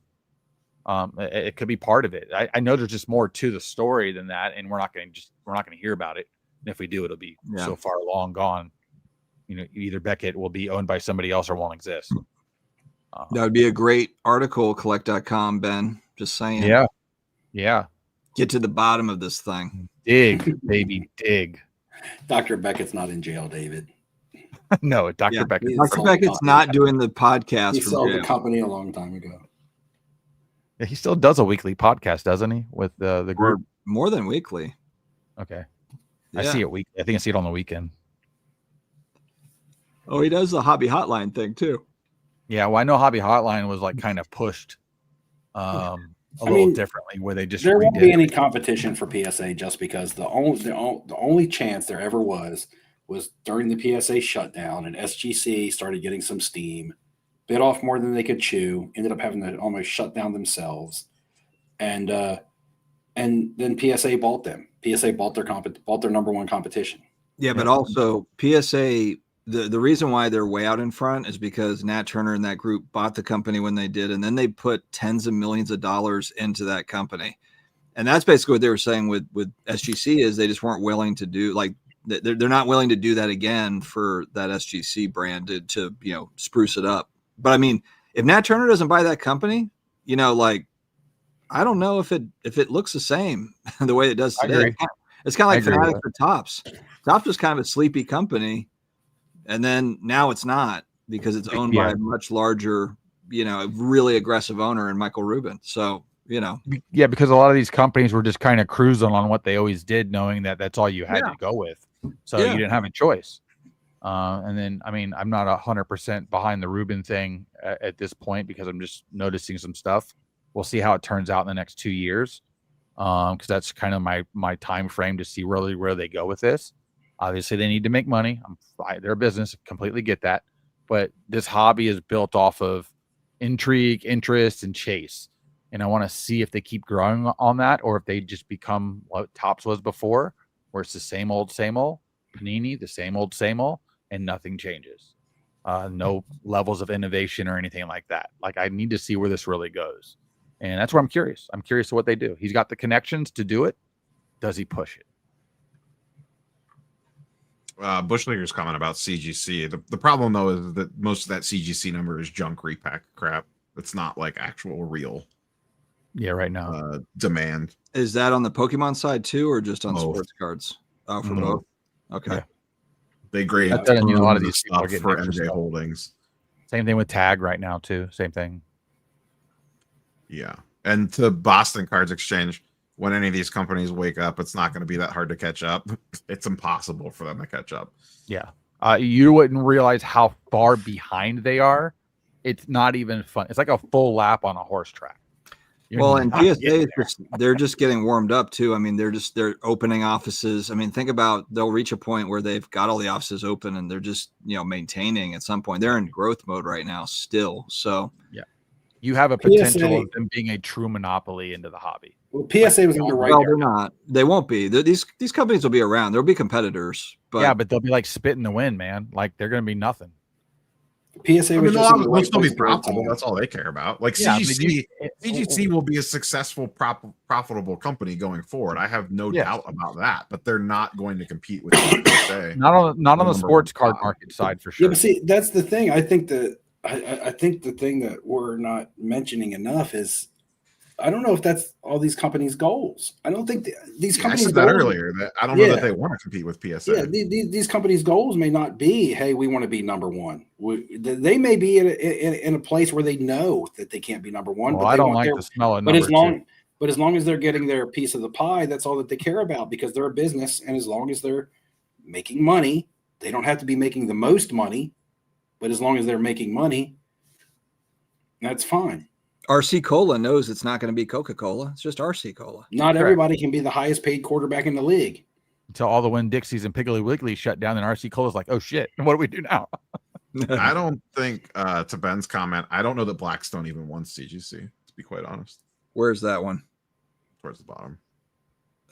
It could be part of it. I know there's just more to the story than that, and we're not going to hear about it. And if we do, it'll be so far long gone. You know, either Beckett will be owned by somebody else or won't exist. That would be a great article, collect.com, Ben. Just saying. Yeah. Yeah. Get to the bottom of this thing. Dig, baby, dig. Dr. Beckett's not in jail, David. No, Dr. Beckett. Dr. Beckett's not doing the podcast. He sold the company a long time ago. Yeah, he still does a weekly podcast, doesn't he? With the group. More than weekly. Okay. Yeah. I see it weekly. I think I see it on the weekend. Oh, he does the hobby hotline thing too. Yeah, well, I know Hobby Hotline was like kind of pushed a little differently, where they just there won't be any competition for PSA just because the only chance there ever was during the PSA shutdown, and SGC started getting some steam, bit off more than they could chew, ended up having to almost shut down themselves, and then PSA bought them. PSA bought their number one competition. Yeah, but also PSA. The reason why they're way out in front is because Nat Turner and that group bought the company when they did, and then they put tens of millions of dollars into that company. And that's basically what they were saying with SGC is they just weren't willing to do, like, they're not willing to do that again for that SGC brand to spruce it up. But I mean, if Nat Turner doesn't buy that company, like, I don't know if it looks the same the way it does I today. agree. It's kind of like I agree with Fanatics for Tops. Tops was kind of a sleepy company, and then now it's not because it's owned by a much larger, really aggressive owner in Michael Rubin. So, Yeah, because a lot of these companies were just kind of cruising on what they always did, knowing that that's all you had to go with. So you didn't have a choice. And then, I mean, I'm not 100% behind the Rubin thing at this point because I'm just noticing some stuff. We'll see how it turns out in the next 2 years. Because that's kind of my time frame to see really where they go with this. Obviously, they need to make money. Their business, completely get that. But this hobby is built off of intrigue, interest, and chase. And I want to see if they keep growing on that or if they just become what Topps was before, where it's the same old. Panini, the same old, and nothing changes. No levels of innovation or anything like that. Like, I need to see where this really goes. And that's where I'm curious. I'm curious to what they do. He's got the connections to do it. Does he push it? Bushleger's comment about CGC. The problem, though, is that most of that CGC number is junk repack crap. It's not like actual real right now. Demand. Is that on the Pokemon side too, or just on Both. sports cards? Oh, for both. Okay. Yeah. They grade a lot of these people are stuff getting for extra NJ stuff. Holdings. Same thing with Tag right now too. Same thing. Yeah. And to Boston Cards Exchange, when any of these companies wake up, it's not going to be that hard to catch up. It's impossible for them to catch up. Yeah. You wouldn't realize how far behind they are. It's not even fun. It's like a full lap on a horse track. And PSA, they're just getting warmed up too. I mean, they're opening offices. I mean, think about, they'll reach a point where they've got all the offices open and they're just, maintaining at some point. They're in growth mode right now still. So yeah, you have a potential of them being a true monopoly into the hobby. Well, PSA was on the right. Well, they're not. They won't be. These companies will be around. There'll be competitors. But but they'll be like spit in the wind, man. Like, they're going to be nothing. PSA was just they'll still be profitable. That's all they care about. Like, CGC will be a successful, profitable company going forward. I have no doubt about that. But they're not going to compete with PSA. Not on the sports card market side for sure. Yeah, but see, that's the thing. I think the thing that we're not mentioning enough is, I don't know if that's all these companies' goals. I don't think these companies. I said that earlier. That I don't know that they want to compete with PSA. Yeah, these companies' goals may not be, hey, we want to be number one. They may be in a place where they know that they can't be number one. Well, but I don't like the smell of number two. But as long as they're getting their piece of the pie, that's all that they care about, because they're a business, and as long as they're making money, they don't have to be making the most money, but as long as they're making money, that's fine. RC Cola knows it's not going to be Coca-Cola. It's just RC Cola. Not everybody can be the highest paid quarterback in the league. Until all the Winn-Dixies and Piggly Wiggly shut down, and RC Cola's like, oh shit, what do we do now? I don't think, to Ben's comment, I don't know that Blackstone even wants CGC, to be quite honest. Where's that one? Towards the bottom.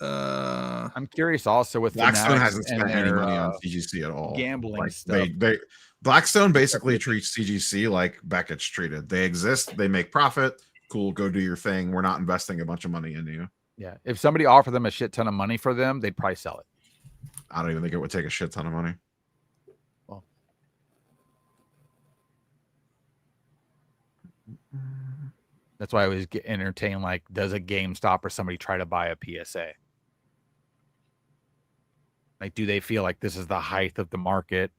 I'm curious also with Blackstone hasn't spent any money on CGC at all. Gambling stuff. Blackstone basically treats CGC like Beckett's treated. They exist, they make profit. Cool, go do your thing. We're not investing a bunch of money into you. Yeah. If somebody offered them a shit ton of money for them, they'd probably sell it. I don't even think it would take a shit ton of money. Well, that's why I always get entertained. Like, does a GameStop or somebody try to buy a PSA? Like, do they feel like this is the height of the market?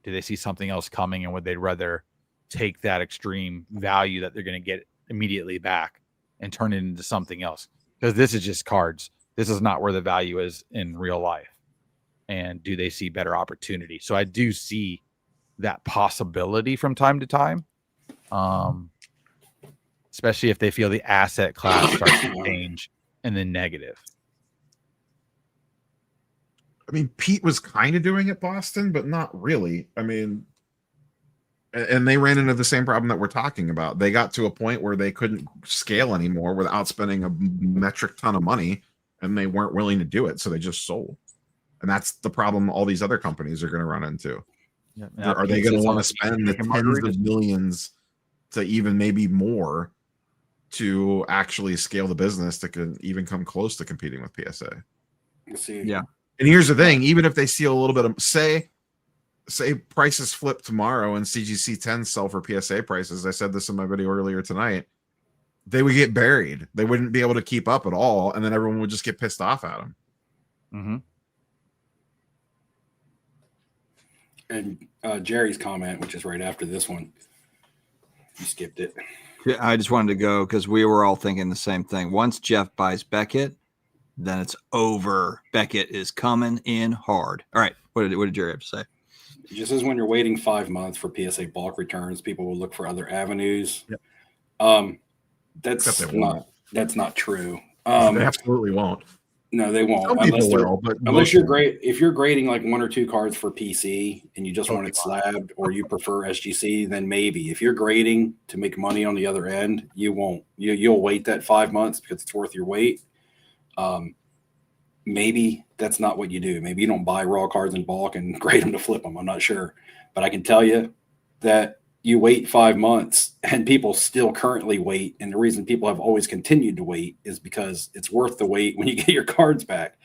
Do they see something else coming, and would they rather take that extreme value that they're going to get immediately back and turn it into something else? Because this is just cards. This is not where the value is in real life. And do they see better opportunity? So I do see that possibility from time to time, especially if they feel the asset class starts to change in the negative. I mean, Pete was kind of doing it Boston, but not really. I mean, and they ran into the same problem that we're talking about. They got to a point where they couldn't scale anymore without spending a metric ton of money, and they weren't willing to do it, so they just sold. And that's the problem all these other companies are going to run into. Yeah, are they going to want to spend the tens of millions to even maybe more to actually scale the business that can even come close to competing with PSA? Let's see. Yeah. And here's the thing: even if they steal a little bit of, say prices flip tomorrow and CGC 10s sell for PSA prices. I said this in my video earlier tonight. They would get buried. They wouldn't be able to keep up at all, and then everyone would just get pissed off at them. Mm-hmm. And Jerry's comment, which is right after this one, you skipped it. I just wanted to go because we were all thinking the same thing. Once Jeff buys Beckett, then it's over. Beckett is coming in hard. All right. What did Jerry have to say? It just says when you're waiting 5 months for PSA bulk returns, people will look for other avenues. Yep. That's not true. They absolutely won't. No, they won't. Some people will, but unless you're great. If you're grading like 1 or 2 cards for PC and you just want it slabbed, or you prefer SGC, then maybe. If you're grading to make money on the other end, you won't. You'll wait that 5 months because it's worth your wait. Maybe that's not what you do. Maybe you don't buy raw cards in bulk and grade them to flip them. I'm not sure, but I can tell you that you wait 5 months and people still currently wait. And the reason people have always continued to wait is because it's worth the wait when you get your cards back.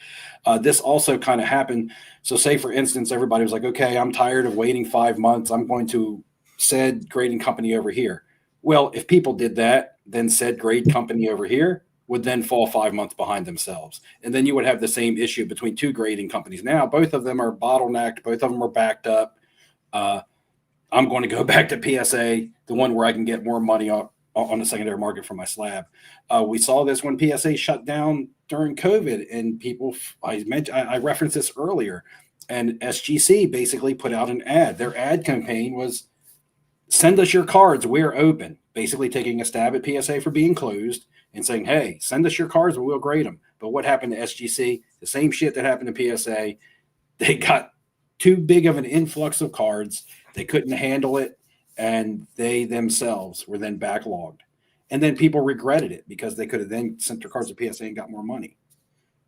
This also kind of happened. So say, for instance, everybody was like, okay, I'm tired of waiting 5 months. I'm going to said grading company over here. Well, if people did that, then said grade company over here would then fall 5 months behind themselves. And then you would have the same issue between 2 grading companies. Now, both of them are bottlenecked. Both of them are backed up. I'm going to go back to PSA, the one where I can get more money on the secondary market for my slab. We saw this when PSA shut down during COVID, and people, I referenced this earlier, and SGC basically put out an ad. Their ad campaign was, send us your cards, we're open, basically taking a stab at PSA for being closed and saying, hey, send us your cards, we'll grade them. But what happened to SGC? The same shit that happened to PSA. They got too big of an influx of cards. They couldn't handle it, and they themselves were then backlogged. And then people regretted it because they could have then sent their cards to PSA and got more money.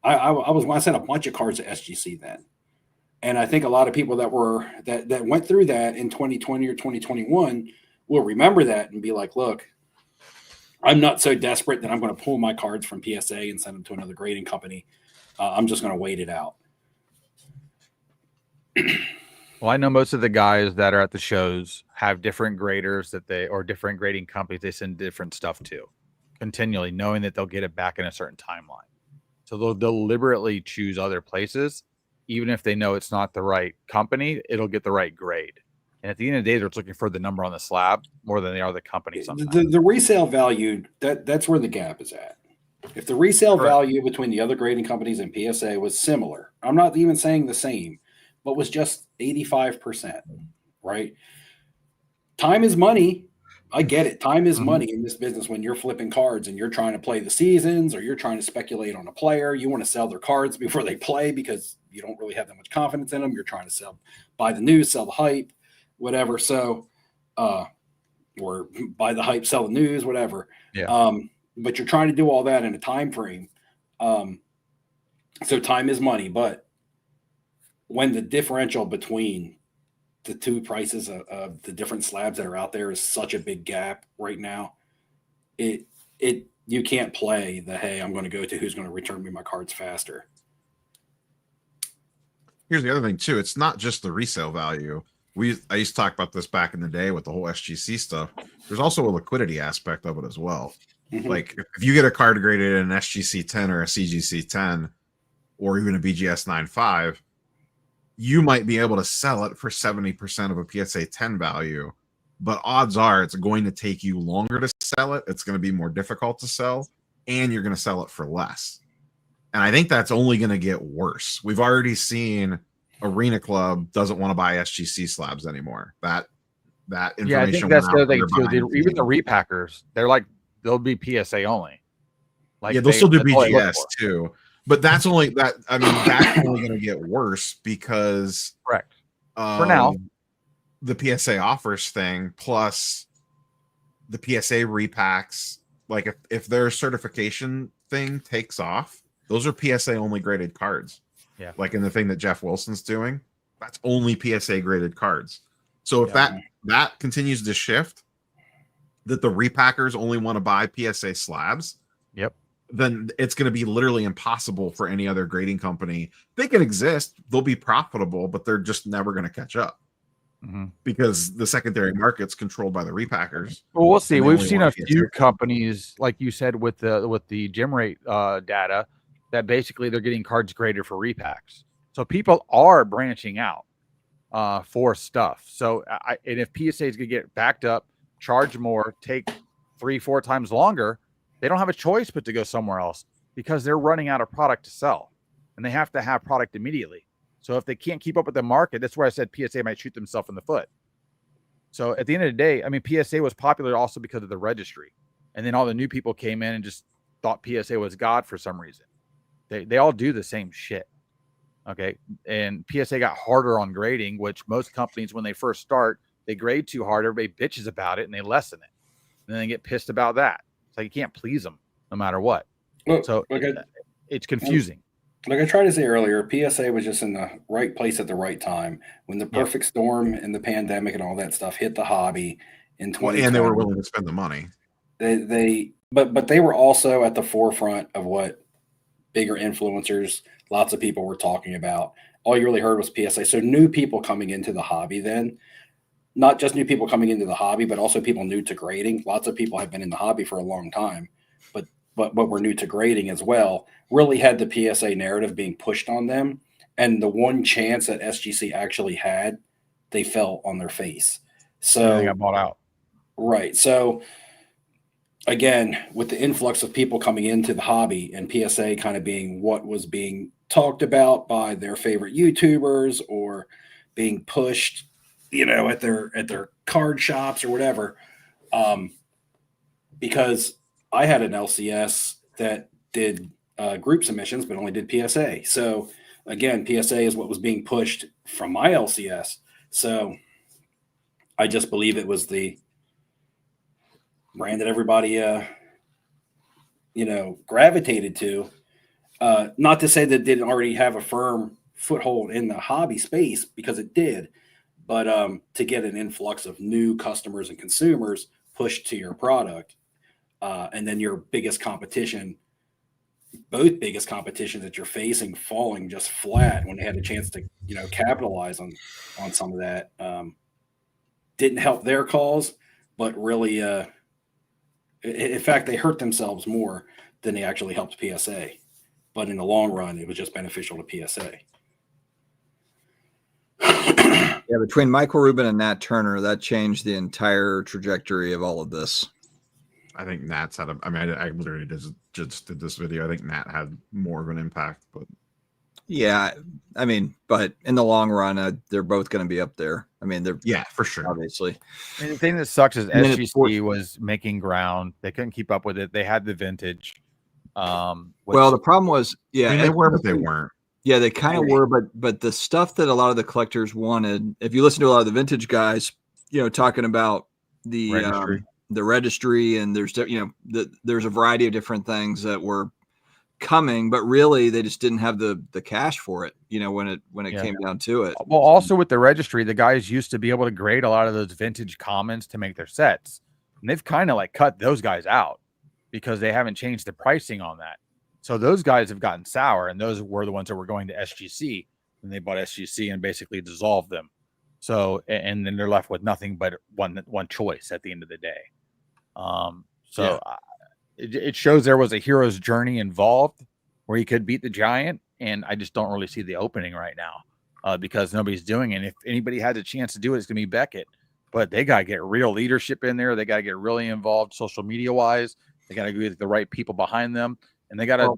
I sent a bunch of cards to SGC then. And I think a lot of people that went through that in 2020 or 2021 will remember that and be like, look, I'm not so desperate that I'm going to pull my cards from PSA and send them to another grading company. I'm just going to wait it out. Well, I know most of the guys that are at the shows have different graders or different grading companies they send different stuff to continually, knowing that they'll get it back in a certain timeline. So they'll deliberately choose other places, even if they know it's not the right company, it'll get the right grade. And at the end of the day, they're looking for the number on the slab more than they are the company sometimes. The resale value, that's where the gap is at. If the resale value between the other grading companies and PSA was similar, I'm not even saying the same, but was just 85%, right? Time is money. I get it. Time is money in this business when you're flipping cards and you're trying to play the seasons or you're trying to speculate on a player. You want to sell their cards before they play because you don't really have that much confidence in them. You're trying to buy the news, sell the hype, whatever. So, or buy the hype, sell the news, whatever. Yeah. But you're trying to do all that in a time frame. So time is money, but when the differential between the two prices of the different slabs that are out there is such a big gap right now, you can't play the, hey, I'm going to go to who's going to return me my cards faster. Here's the other thing too. It's not just the resale value. I used to talk about this back in the day with the whole SGC stuff. There's also a liquidity aspect of it as well. Mm-hmm. Like if you get a card graded in an SGC 10 or a CGC 10 or even a BGS 9.5, you might be able to sell it for 70% of a PSA 10 value, but odds are it's going to take you longer to sell it. It's going to be more difficult to sell, and you're going to sell it for less. And I think that's only going to get worse. We've already seen Arena Club doesn't want to buy SGC slabs anymore. That information. Yeah, I think that's the other thing too. Even the repackers, they'll be PSA only. Like they'll still do BGS too. But that's only that. I mean, that's only going to get worse because correct for now the PSA offers thing plus the PSA repacks. Like if their certification thing takes off, those are PSA only graded cards. Yeah, like in the thing that Jeff Wilson's doing, that's only PSA graded cards. So if that continues to shift, that the repackers only want to buy PSA slabs. Yep. then it's going to be literally impossible for any other grading company. They can exist, they'll be profitable, but they're just never going to catch up because the secondary market's controlled by the repackers. Well, we'll see. And they We've only seen want a PSA. few companies, like you said, with the gem rate data, that basically they're getting cards graded for repacks. So people are branching out for stuff. So and if PSA is going to get backed up, charge more, take 3-4 times longer, they don't have a choice but to go somewhere else because they're running out of product to sell, and they have to have product immediately. So if they can't keep up with the market, that's where I said PSA might shoot themselves in the foot. So at the end of the day, I mean, PSA was popular also because of the registry, and then all the new people came in and just thought PSA was God for some reason. They all do the same shit. Okay. And PSA got harder on grading, which most companies, when they first start, they grade too hard. Everybody bitches about it and they lessen it. And then they get pissed about that. It's like you can't please them no matter what. Look, So it's confusing. Like I tried to say earlier, PSA was just in the right place at the right time when the perfect storm and the pandemic and all that stuff hit the hobby in 2020. And they were willing to spend the money. But they were also at the forefront of what bigger influencers, lots of people were talking about. All you really heard was PSA. So new people coming into the hobby then, not just new people coming into the hobby, but also people new to grading. Lots of people have been in the hobby for a long time, but were new to grading as well, really had the PSA narrative being pushed on them. And the one chance that SGC actually had, they fell on their face. So they got bought out. Right. So again, with the influx of people coming into the hobby and PSA kind of being what was being talked about by their favorite YouTubers or being pushed, at their card shops or whatever. Because I had an LCS that did group submissions, but only did PSA. So again, PSA is what was being pushed from my LCS. So I just believe it was the brand that everybody, gravitated to. Not to say that it didn't already have a firm foothold in the hobby space, because it did, but to get an influx of new customers and consumers pushed to your product, and then your biggest competition, both biggest competitions that you're facing, falling just flat when they had a chance to, capitalize on some of that, didn't help their cause, but really, in fact, they hurt themselves more than they actually helped PSA. But in the long run, it was just beneficial to PSA. Yeah, between Michael Rubin and Nat Turner, that changed the entire trajectory of all of this. I think Nat's had I literally just did this video. I think Nat had more of an impact, but yeah, but in the long run, they're both going to be up there. They're for sure, obviously. And the thing that sucks is SGC was making ground. They couldn't keep up with it. They had the vintage. Well, the problem was, they were, but they weren't. Yeah, they kind of were, but the stuff that a lot of the collectors wanted, if you listen to a lot of the vintage guys, talking about the registry, and there's there's a variety of different things that were coming, but really they just didn't have the cash for it, when it came down to it. Well, also with the registry, the guys used to be able to grade a lot of those vintage commons to make their sets, and they've kind of like cut those guys out because they haven't changed the pricing on that. So those guys have gotten sour, and those were the ones that were going to SGC, and they bought SGC and basically dissolved them. So, and then they're left with nothing but one choice at the end of the day. It shows there was a hero's journey involved where he could beat the giant, and I just don't really see the opening right now because nobody's doing it. And if anybody has a chance to do it, it's going to be Beckett. But they got to get real leadership in there. They got to get really involved social media wise. They got to get the right people behind them. And they gotta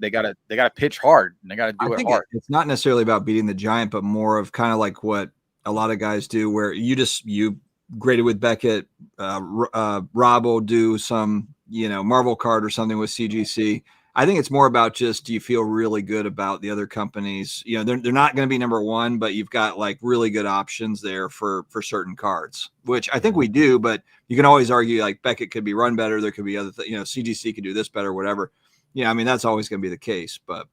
pitch hard, and they gotta do it hard. It's not necessarily about beating the giant, but more of kind of like what a lot of guys do, where you graded with Beckett, Rob will do some Marvel card or something with CGC. I think it's more about just, do you feel really good about the other companies? They're not going to be number one, but you've got like really good options there for certain cards, which I think we do. But you can always argue like Beckett could be run better. There could be other CGC could do this better, whatever. Yeah, that's always going to be the case. But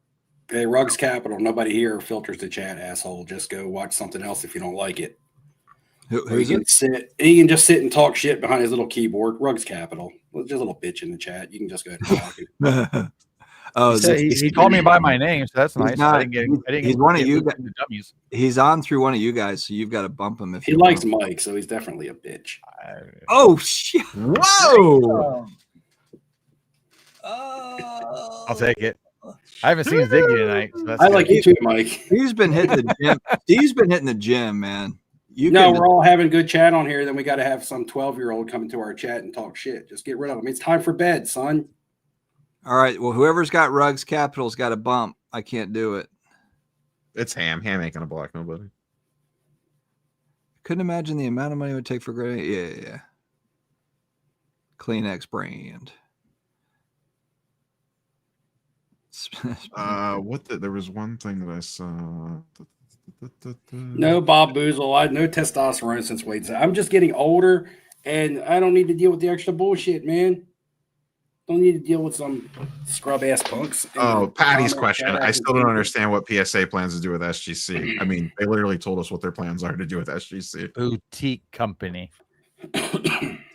hey, Rugs Capital, nobody here filters the chat, asshole. Just go watch something else if you don't like it. Who's it? He can just sit and talk shit behind his little keyboard. Rugs Capital, just a little bitch in the chat. You can just go ahead and talk. Oh, he called me by my name, so that's nice. Not, I didn't he's one of you guys. The dummies. He's on through one of you guys, so you've got to bump him if he you likes want. Mike, so he's definitely a bitch. Oh shit! Whoa! I'll take it. I haven't seen Ziggy tonight. So that's I good. like you too, Mike. He's been hitting the gym. He's been hitting the gym, man. We're all having good chat on here. Then we got to have some 12-year-old come into our chat and talk shit. Just get rid of him. It's time for bed, son. All right. Well, whoever's got Rugs Capital's got a bump. I can't do it. It's Ham. Ham ain't gonna block nobody. Couldn't imagine the amount of money it would take for granted. Yeah. Kleenex brand. There was one thing that I saw. No Bob Boozle. I no testosterone since Wade. I'm just getting older, and I don't need to deal with the extra bullshit, man. Don't need to deal with some scrub ass punks. Oh, Patty's question. I still don't understand what PSA plans to do with SGC. I mean, they literally told us what their plans are to do with SGC. Boutique company.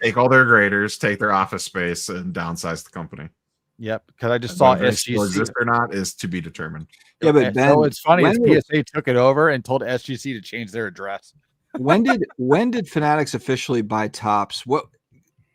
Take all their graders, take their office space, and downsize the company. Yep, because I just saw Whether it still SGC exist or not is to be determined. Yeah, but Ben, so it's funny. when PSA took it over and told SGC to change their address. when did Fanatics officially buy Tops?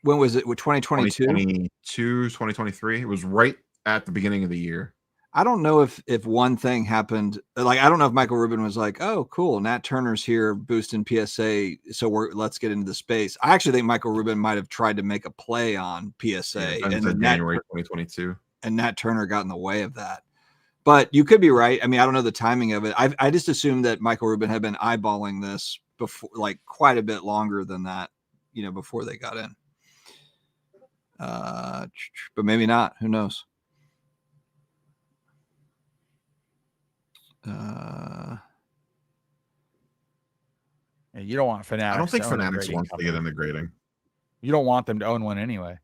When was it? 2022? 2023. It was right at the beginning of the year. I don't know if one thing happened. Like, I don't know if Michael Rubin was like, "Oh, cool, Nat Turner's here boosting PSA, so let's get into the space." I actually think Michael Rubin might have tried to make a play on PSA, and then January 2022, and Nat Turner got in the way of that. But you could be right. I mean, I don't know the timing of it. I just assumed that Michael Rubin had been eyeballing this before, like quite a bit longer than that, before they got in. But maybe not. Who knows? You don't want Fanatics. I don't think Fanatics wants to get into grading. You don't want them to own one anyway.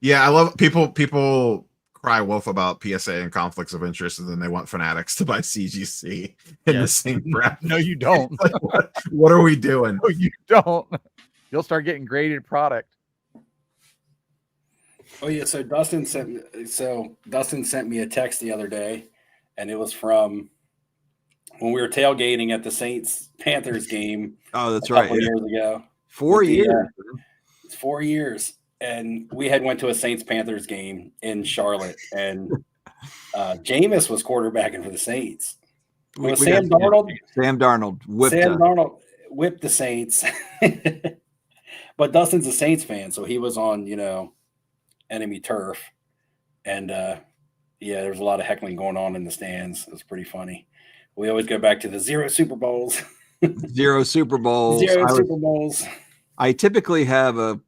Yeah, I love people cry wolf about PSA and conflicts of interest, and then they want Fanatics to buy CGC in the same breath. No, you don't. Like, what are we doing? No, you don't. You'll start getting graded product. Oh yeah, so Dustin sent me a text the other day, and it was from when we were tailgating at the Saints-Panthers game. Oh, that's a right. couple years ago. 4 years. It's 4 years, and we had went to a Saints-Panthers game in Charlotte, and Jameis was quarterbacking for the Saints. Sam Darnold whipped the Saints, but Dustin's a Saints fan, so he was on enemy turf, and there was a lot of heckling going on in the stands. It was pretty funny. We always go back to the 0 Super Bowls. 0 Super Bowls. Super Bowls. I typically have a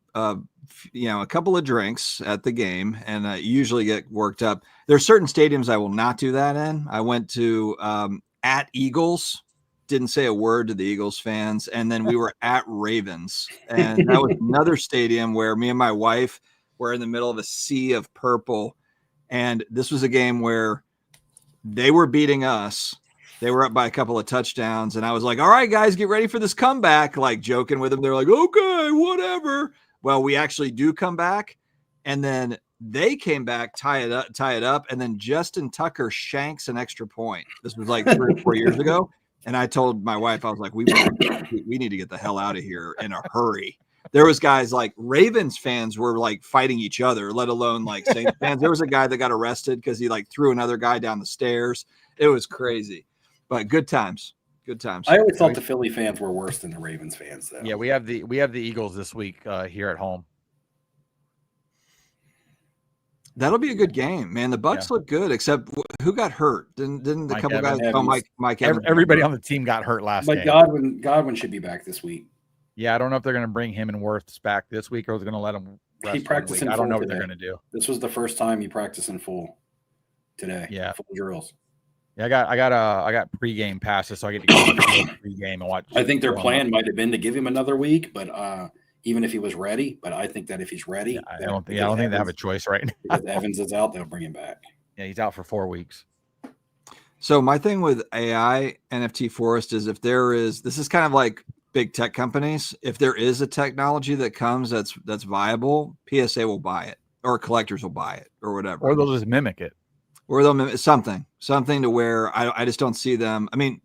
couple of drinks at the game, and I usually get worked up. There's certain stadiums I will not do that in. I went to at Eagles, didn't say a word to the Eagles fans, and then we were at Ravens, and that was another stadium where me and my wife were in the middle of a sea of purple, and this was a game where they were beating us. They were up by a couple of touchdowns, and I was like, all right, guys, get ready for this comeback, like joking with them. They're like, okay, whatever. Well, we actually do come back, and then they came back, tie it up, and then Justin Tucker shanks an extra point. This was like 3 or 4 years ago, and I told my wife, I was like, we need to get the hell out of here in a hurry. There was guys like Ravens fans were like fighting each other, let alone like Saints fans. There was a guy that got arrested because he like threw another guy down the stairs. It was crazy. But good times. Good times. I always thought the Philly fans were worse than the Ravens fans, though. Yeah, we have the Eagles this week here at home. That'll be a good game, man. The Bucks look good, except who got hurt? Didn't the Mike couple Evans. guys? Oh, Mike Evans. Everybody on the team got hurt last But game. Godwin should be back this week. Yeah, I don't know if they're going to bring him and Wirths back this week or they're going to let him rest. He practiced in I don't know full what they're today. going to do. This was the first time he practiced in full today. Yeah. Full drills. Yeah, I got pregame passes, so I get to go to the field pregame and watch. I think their plan might have been to give him another week, but even if he was ready, but I think that if he's ready, I don't think they have a choice right now. If Evans is out, they'll bring him back. Yeah, he's out for 4 weeks. So my thing with AI NFT Forest is this is kind of like big tech companies. If there is a technology that comes that's viable, PSA will buy it. or collectors will buy it or whatever, or they'll just mimic it, or they'll mimic something to where I just don't see them. I mean,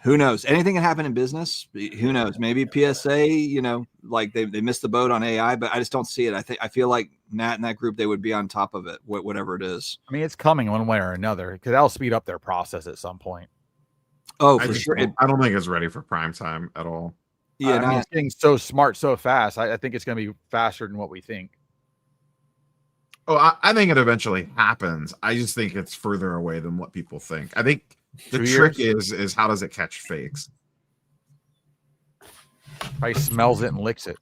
who knows? Anything can happen in business. Who knows? Maybe PSA, like they missed the boat on AI, but I just don't see it. I feel like Nat and that group, they would be on top of it, whatever it is. I mean, it's coming one way or another because that'll speed up their process at some point. Oh, for sure. I don't think it's ready for prime time at all. Yeah, I mean, it's getting so smart so fast. I think it's going to be faster than what we think. Oh, I think it eventually happens. I just think it's further away than what people think. I think the trick is how does it catch fakes? Probably smells it and licks it.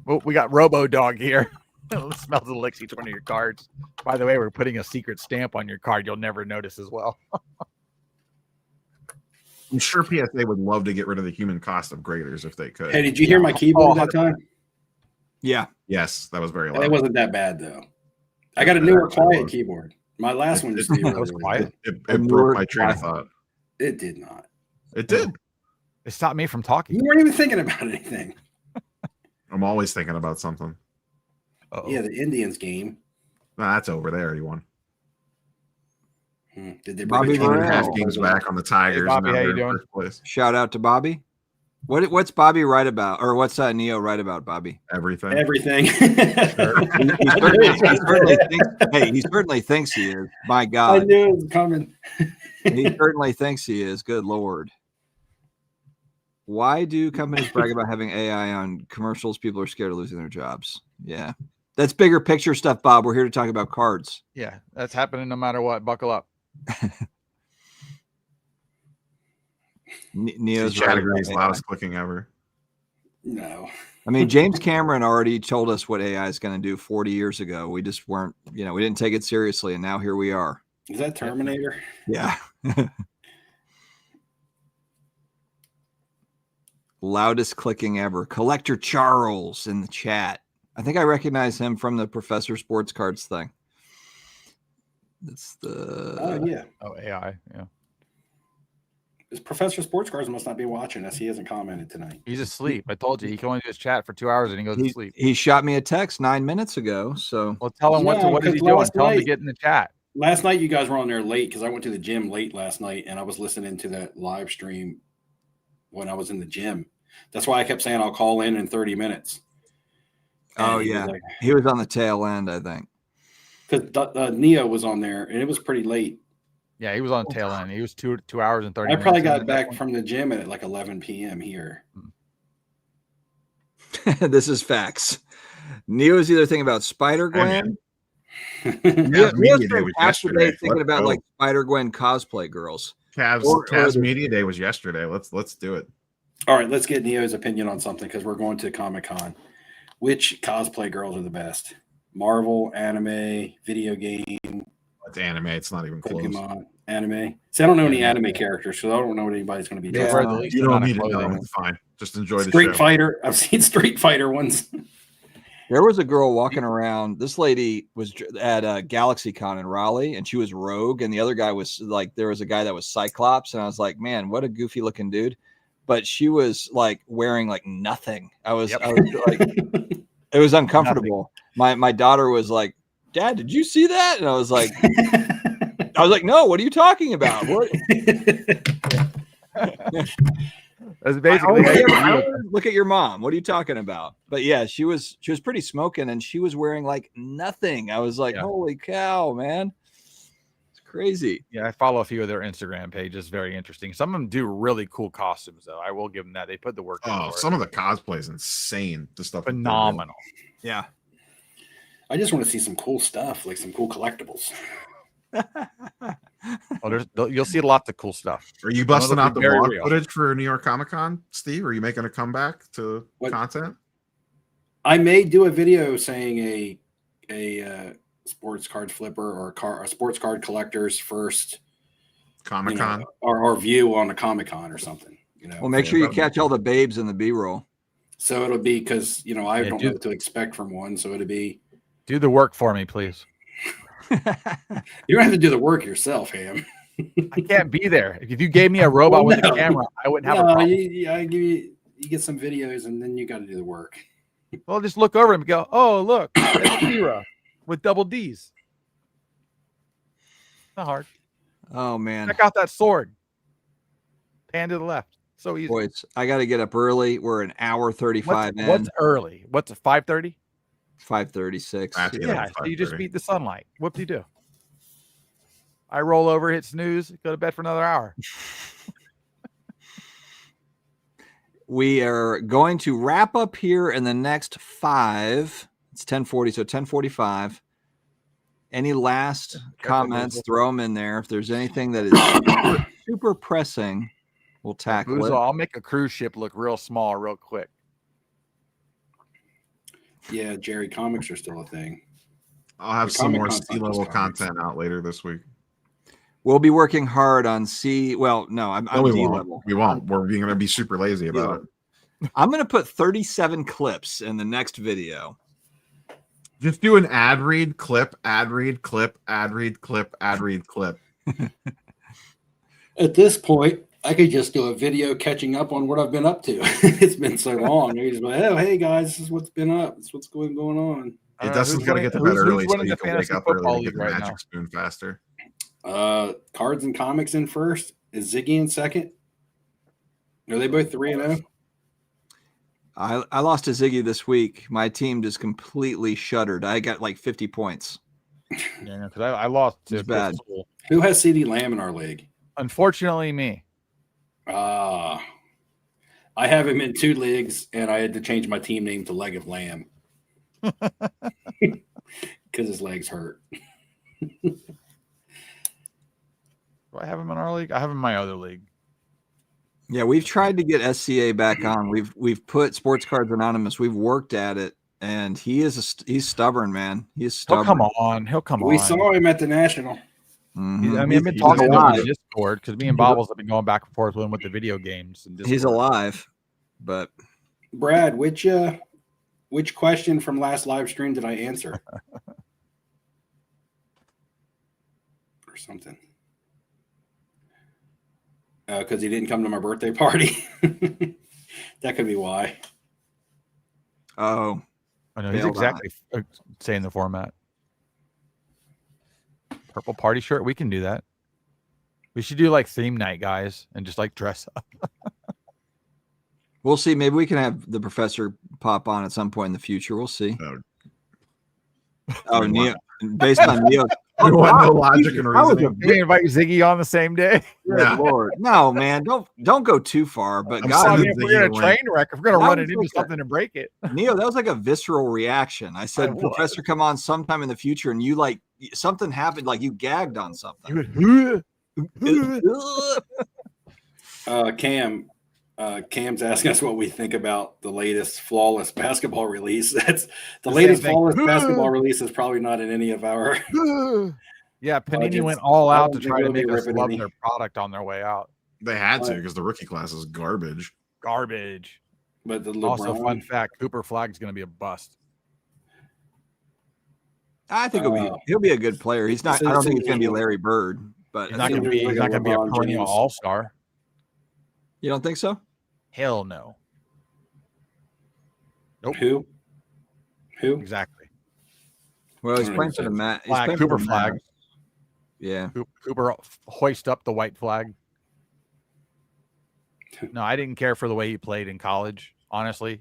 Well, we got Robo Dog here. Smells and licks each one of your cards. By the way, we're putting a secret stamp on your card you'll never notice as well. I'm sure PSA would love to get rid of the human cost of graders if they could. Hey, did you hear my keyboard that time? Yeah. Yes, that was very loud. It wasn't that bad though. I got a newer quiet keyboard. My last one just was quiet. It broke my train of thought. It did not. It did. It stopped me from talking. You weren't even thinking about anything. I'm always thinking about something. Uh-oh. Yeah, the Indians game. Nah, that's over. They already won. Did they Bobby bring Burrell. Half games back on the Tigers. Hey, Bobby, and now how you they're in doing? first place. Shout out to Bobby. What's Bobby right about, or what's Neo right about, Bobby? Everything. everything? He certainly thinks he is. My I God, knew it was coming. he certainly thinks he is. Good Lord. Why do companies brag about having AI on commercials? People are scared of losing their jobs. Yeah, that's bigger picture stuff, Bob. We're here to talk about cards. Yeah, that's happening no matter what. Buckle up. Neo's Chat right agrees, about AI. loudest clicking ever. No. I mean, James Cameron already told us what AI is going to do 40 years ago. We just weren't, we didn't take it seriously, and now here we are. Is that Terminator? Yeah. Loudest clicking ever. Collector Charles in the chat. I think I recognize him from the Professor Sports Cards thing. That's the. Oh, yeah. Oh, AI. Yeah. This Professor Sports Cards must not be watching us. He hasn't commented tonight. He's asleep. I told you he can only just chat for 2 hours and he goes to sleep. He shot me a text 9 minutes ago. So Well, tell him what is he because doing? last Tell him to night- get in the chat. Last night, you guys were on there late because I went to the gym late last night and I was listening to that live stream when I was in the gym. That's why I kept saying I'll call in 30 minutes. Oh, And yeah. He was on the tail end, I think. Because Neo was on there and it was pretty late. Yeah, he was on tail end. He was 2 hours and 30 I minutes. probably in got at that back point. from the gym at like 11 p.m. here. This is facts. Neo is either thinking about Spider-Gwen. Cavs Media Day was half the day yesterday. thinking Let's about go. like Spider-Gwen cosplay girls. Cavs Media Day was yesterday. Let's do it. All right, let's get Neo's opinion on something because we're going to Comic-Con. Which cosplay girls are the best? Marvel, anime, video game, It's anime. It's not even close. Pokemon, anime. See, I don't know any anime characters, so I don't know what anybody's going to be. Yeah. dressed Wear up. the least You don't amount of need to know. clothing. It's fine. Just enjoy the Street show. Fighter. I've seen Street Fighter ones. There was a girl walking around. This lady was at GalaxyCon in Raleigh, and she was Rogue, and the other guy was like, there was a guy that was Cyclops, and I was like, man, what a goofy looking dude. But she was like wearing like nothing. I was like, it was uncomfortable. My daughter was like, Dad, did you see that? And I was like, no, what are you talking about? What? That's basically I always look at your mom. What are you talking about? But yeah, she was pretty smoking, and she was wearing like nothing. I was like, holy cow, man. It's crazy. Yeah, I follow a few of their Instagram pages. Very interesting. Some of them do really cool costumes, though. I will give them that. They put the work in. Oh, for some it. of the cosplay is insane. The stuff that they're doing. Phenomenal. Yeah. I just want to see some cool stuff, like some cool collectibles. Well, you'll see lots of cool stuff. Are you busting out the Very vlog real. footage for New York Comic Con, Steve? Are you making a comeback to content? I may do a video saying a sports card flipper or a sports card collector's first Comic Con. or view on a Comic Con or something. Well, make sure you catch all the babes in the B-roll. So it'll be because I don't know do- what to expect from one. So it'll be. Do the work for me, please. You don't have to do the work yourself, Ham. I can't be there. If you gave me a robot with a camera, I wouldn't have a problem. I give you get some videos and then you got to do the work. Well, just look over him and go, oh, look, that's Kira with double D's. Not hard. Oh man. Check out that sword. Pan to the left. So easy. Boys, I got to get up early. We're an hour 35 in. What's early? What's it, 5:30? 5:36. Yeah, so you just beat the sunlight. Whoop de do. I roll over, hit snooze, go to bed for another hour. We are going to wrap up here in the next 5. It's 10:40, so 10:45. Any last comments? Throw them in there. If there's anything that is super pressing, we'll tackle it. I'll make a cruise ship look real small real quick. Yeah, Jerry, comics are still a thing. I'll have some more C-level content out later this week. We'll be working hard on C. Well, no, I'm D level. We won't. We're going to be super lazy about it. I'm going to put 37 clips in the next video. Just do an ad read clip, ad read clip, ad read clip, ad read clip. At this point, I could just do a video catching up on what I've been up to. It's been so long. You just like, oh, hey guys, this is what's been up. This is what's going on. Dustin's got to get to bed early so you can wake up early and get the magic spoon faster. Cards and comics in first. Is Ziggy in second? Are they both 3-0? I lost to Ziggy this week. My team just completely shuddered. I got like 50 points. Yeah, because I lost to it's bad. Who has CD Lamb in our league? Unfortunately, me. I have him in 2 leagues, and I had to change my team name to Leg of Lamb because his legs hurt. Do I have him in our league? I have him in my other league. Yeah, we've tried to get SCA back on. We've put Sports Cards Anonymous. We've worked at it, and he's stubborn, man. He's stubborn. He'll come on. We saw him at the National. Mm-hmm. I mean, I've been talking about the Discord because me and Bobbles have been going back and forth with him with the video games. And he's alive, but Brad, which question from last live stream did I answer? Or something. Because he didn't come to my birthday party. That could be why. Oh, I know he's exactly saying the format. Purple party shirt. We can do that. We should do like theme night, guys, and just like dress up. We'll see. Maybe we can have the professor pop on at some point in the future. We'll see. Oh, Neo. Based on Neo. No logic and reasoning. We invite Ziggy on the same day. Yeah. Lord. No, man. Don't go too far. But God, if we're gonna train wreck, if we're gonna run it into something and break it. Neo, that was like a visceral reaction. I said, Professor, come on sometime in the future, and you like something happened, like you gagged on something. Cam's asking us what we think about the latest flawless basketball release. That's the latest flawless basketball release is probably not in any of our. Yeah, Panini went all out to try to make us love their product on their way out. They had to because the rookie class is garbage. Garbage. But also, fun fact: Cooper Flag's going to be a bust. I think he'll be a good player. He's not. I don't think he's going to be Larry Bird, but he's not going to be. He's not going to be a perennial all-star. You don't think so? Hell no. Nope. Who? Exactly. Well, he's playing for the Cooper Flag. Yeah. Cooper hoist up the white flag. No, I didn't care for the way he played in college, honestly.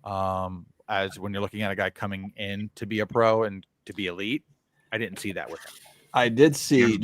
As when you're looking at a guy coming in to be a pro and to be elite, I didn't see that with him. I did see.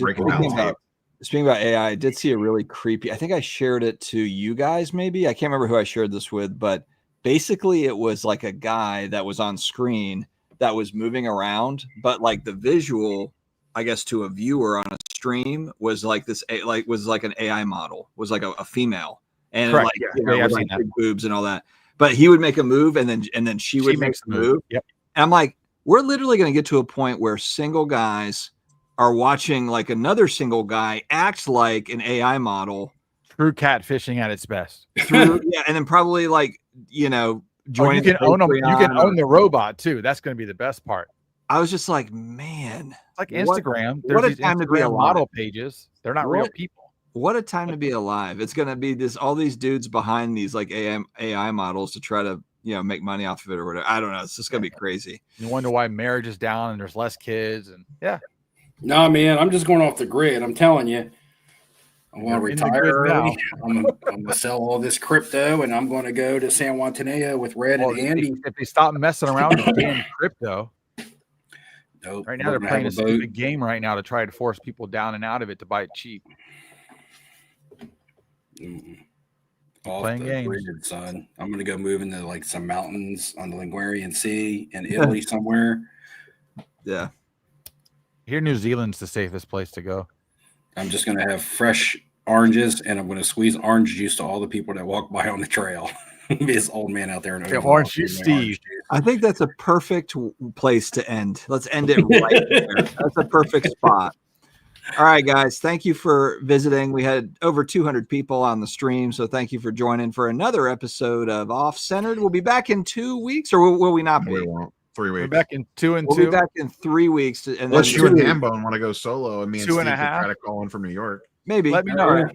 Speaking about AI, I did see a really creepy. I think I shared it to you guys. Maybe I can't remember who I shared this with, but basically it was like a guy that was on screen that was moving around, but like the visual, I guess, to a viewer on a stream was like this, was like an AI model, was like a female, and correct. With like big boobs and all that. But he would make a move, and then she would make the move. Yep. And I'm like, we're literally going to get to a point where single guys are watching like another single guy act like an AI model. True catfishing at its best. And then probably like, joining. You can own them. You can own the robot too. That's going to be the best part. I was just like, man, it's like Instagram. What a time to be alive. Model pages. They're not real people. What a time to be alive. It's going to be all these dudes behind these like AI models to try to make money off of it or whatever. I don't know. It's just gonna be crazy. You wonder why marriage is down and there's less kids. And Nah, man, I'm just going off the grid. I'm telling you. I want to retire early. I'm going to sell all this crypto, and I'm going to go to San Juantaneo with Red and Andy. If they stop messing around with damn crypto. Nope. Right now they're playing a stupid game right now to try to force people down and out of it to buy it cheap. Playing games, grid, son. I'm going to go move into like some mountains on the Ligurian Sea in Italy somewhere. Yeah. Here, New Zealand's the safest place to go. I'm just going to have fresh oranges, and I'm going to squeeze orange juice to all the people that walk by on the trail. This old man out there in orange juice, Steve. I think that's a perfect place to end. Let's end it right there. That's a perfect spot. All right, guys. Thank you for visiting. We had over 200 people on the stream, so thank you for joining for another episode of Off Centered. We'll be back in 2 weeks, or will we not be? We won't. 3 weeks. We're back in 2 and 2. We'll be back in 3 weeks. And unless you and Hambone want to go solo, and me and 2 Steve and a can half. try to call in from New York. Maybe. Let me know.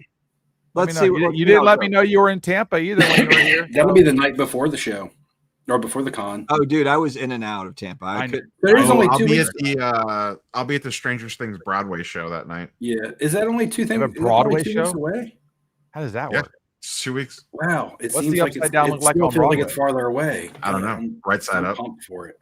Let's see. You didn't let me know you were in Tampa either when you were here. That'll be the night before the show, or before the con. Oh, dude, I was in and out of Tampa. There's only 2 weeks. I'll be at the Stranger Things Broadway show that night. Yeah, is that only 2 things? A Broadway show away? How does that work? It's 2 weeks. Wow, it What's seems the like upside down look like on feels Broadway? like it's farther away. I don't know. Right side up. Pumped for it.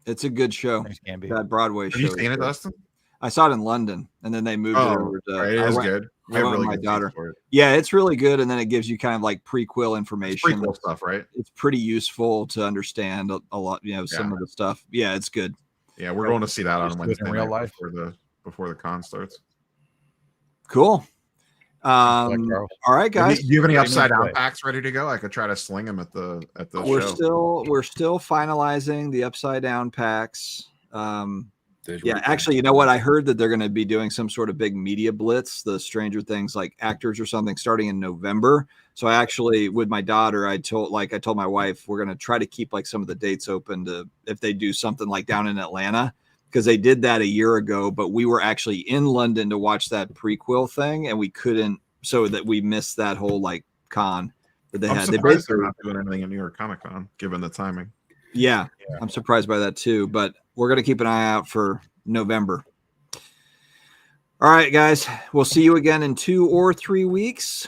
It's a good show. That Broadway show. Have you seen it, Dustin? I saw it in London, and then they moved it over to. It is good. I went with my daughter. Yeah, it's really good, and then it gives you kind of like prequel information. It's prequel stuff, right? It's pretty useful to understand a lot. Some of the stuff. Yeah, it's good. Yeah, we're going to see that on Wednesday in real life before the con starts. Cool. All right, guys. Do you have any upside down packs ready to go? I could try to sling them at the show. We're still finalizing the upside down packs. Yeah, actually, you know what? I heard that they're going to be doing some sort of big media blitz, the Stranger Things like actors or something, starting in November. So I actually, with my daughter, I told my wife, we're going to try to keep like some of the dates open to if they do something like down in Atlanta, because they did that a year ago, but we were actually in London to watch that prequel thing, and we couldn't, so that we missed that whole like con that they had. They're not doing anything at New York Comic Con, given the timing. Yeah, I'm surprised by that too, but we're going to keep an eye out for November. All right, guys, we'll see you again in 2 or 3 weeks.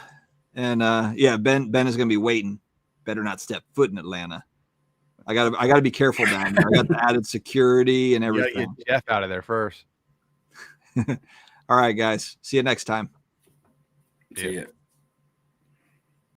And Ben is going to be waiting. Better not step foot in Atlanta. I gotta be careful down there. I got the added security and everything. Get Jeff out of there first. All right, guys. See you next time. See ya.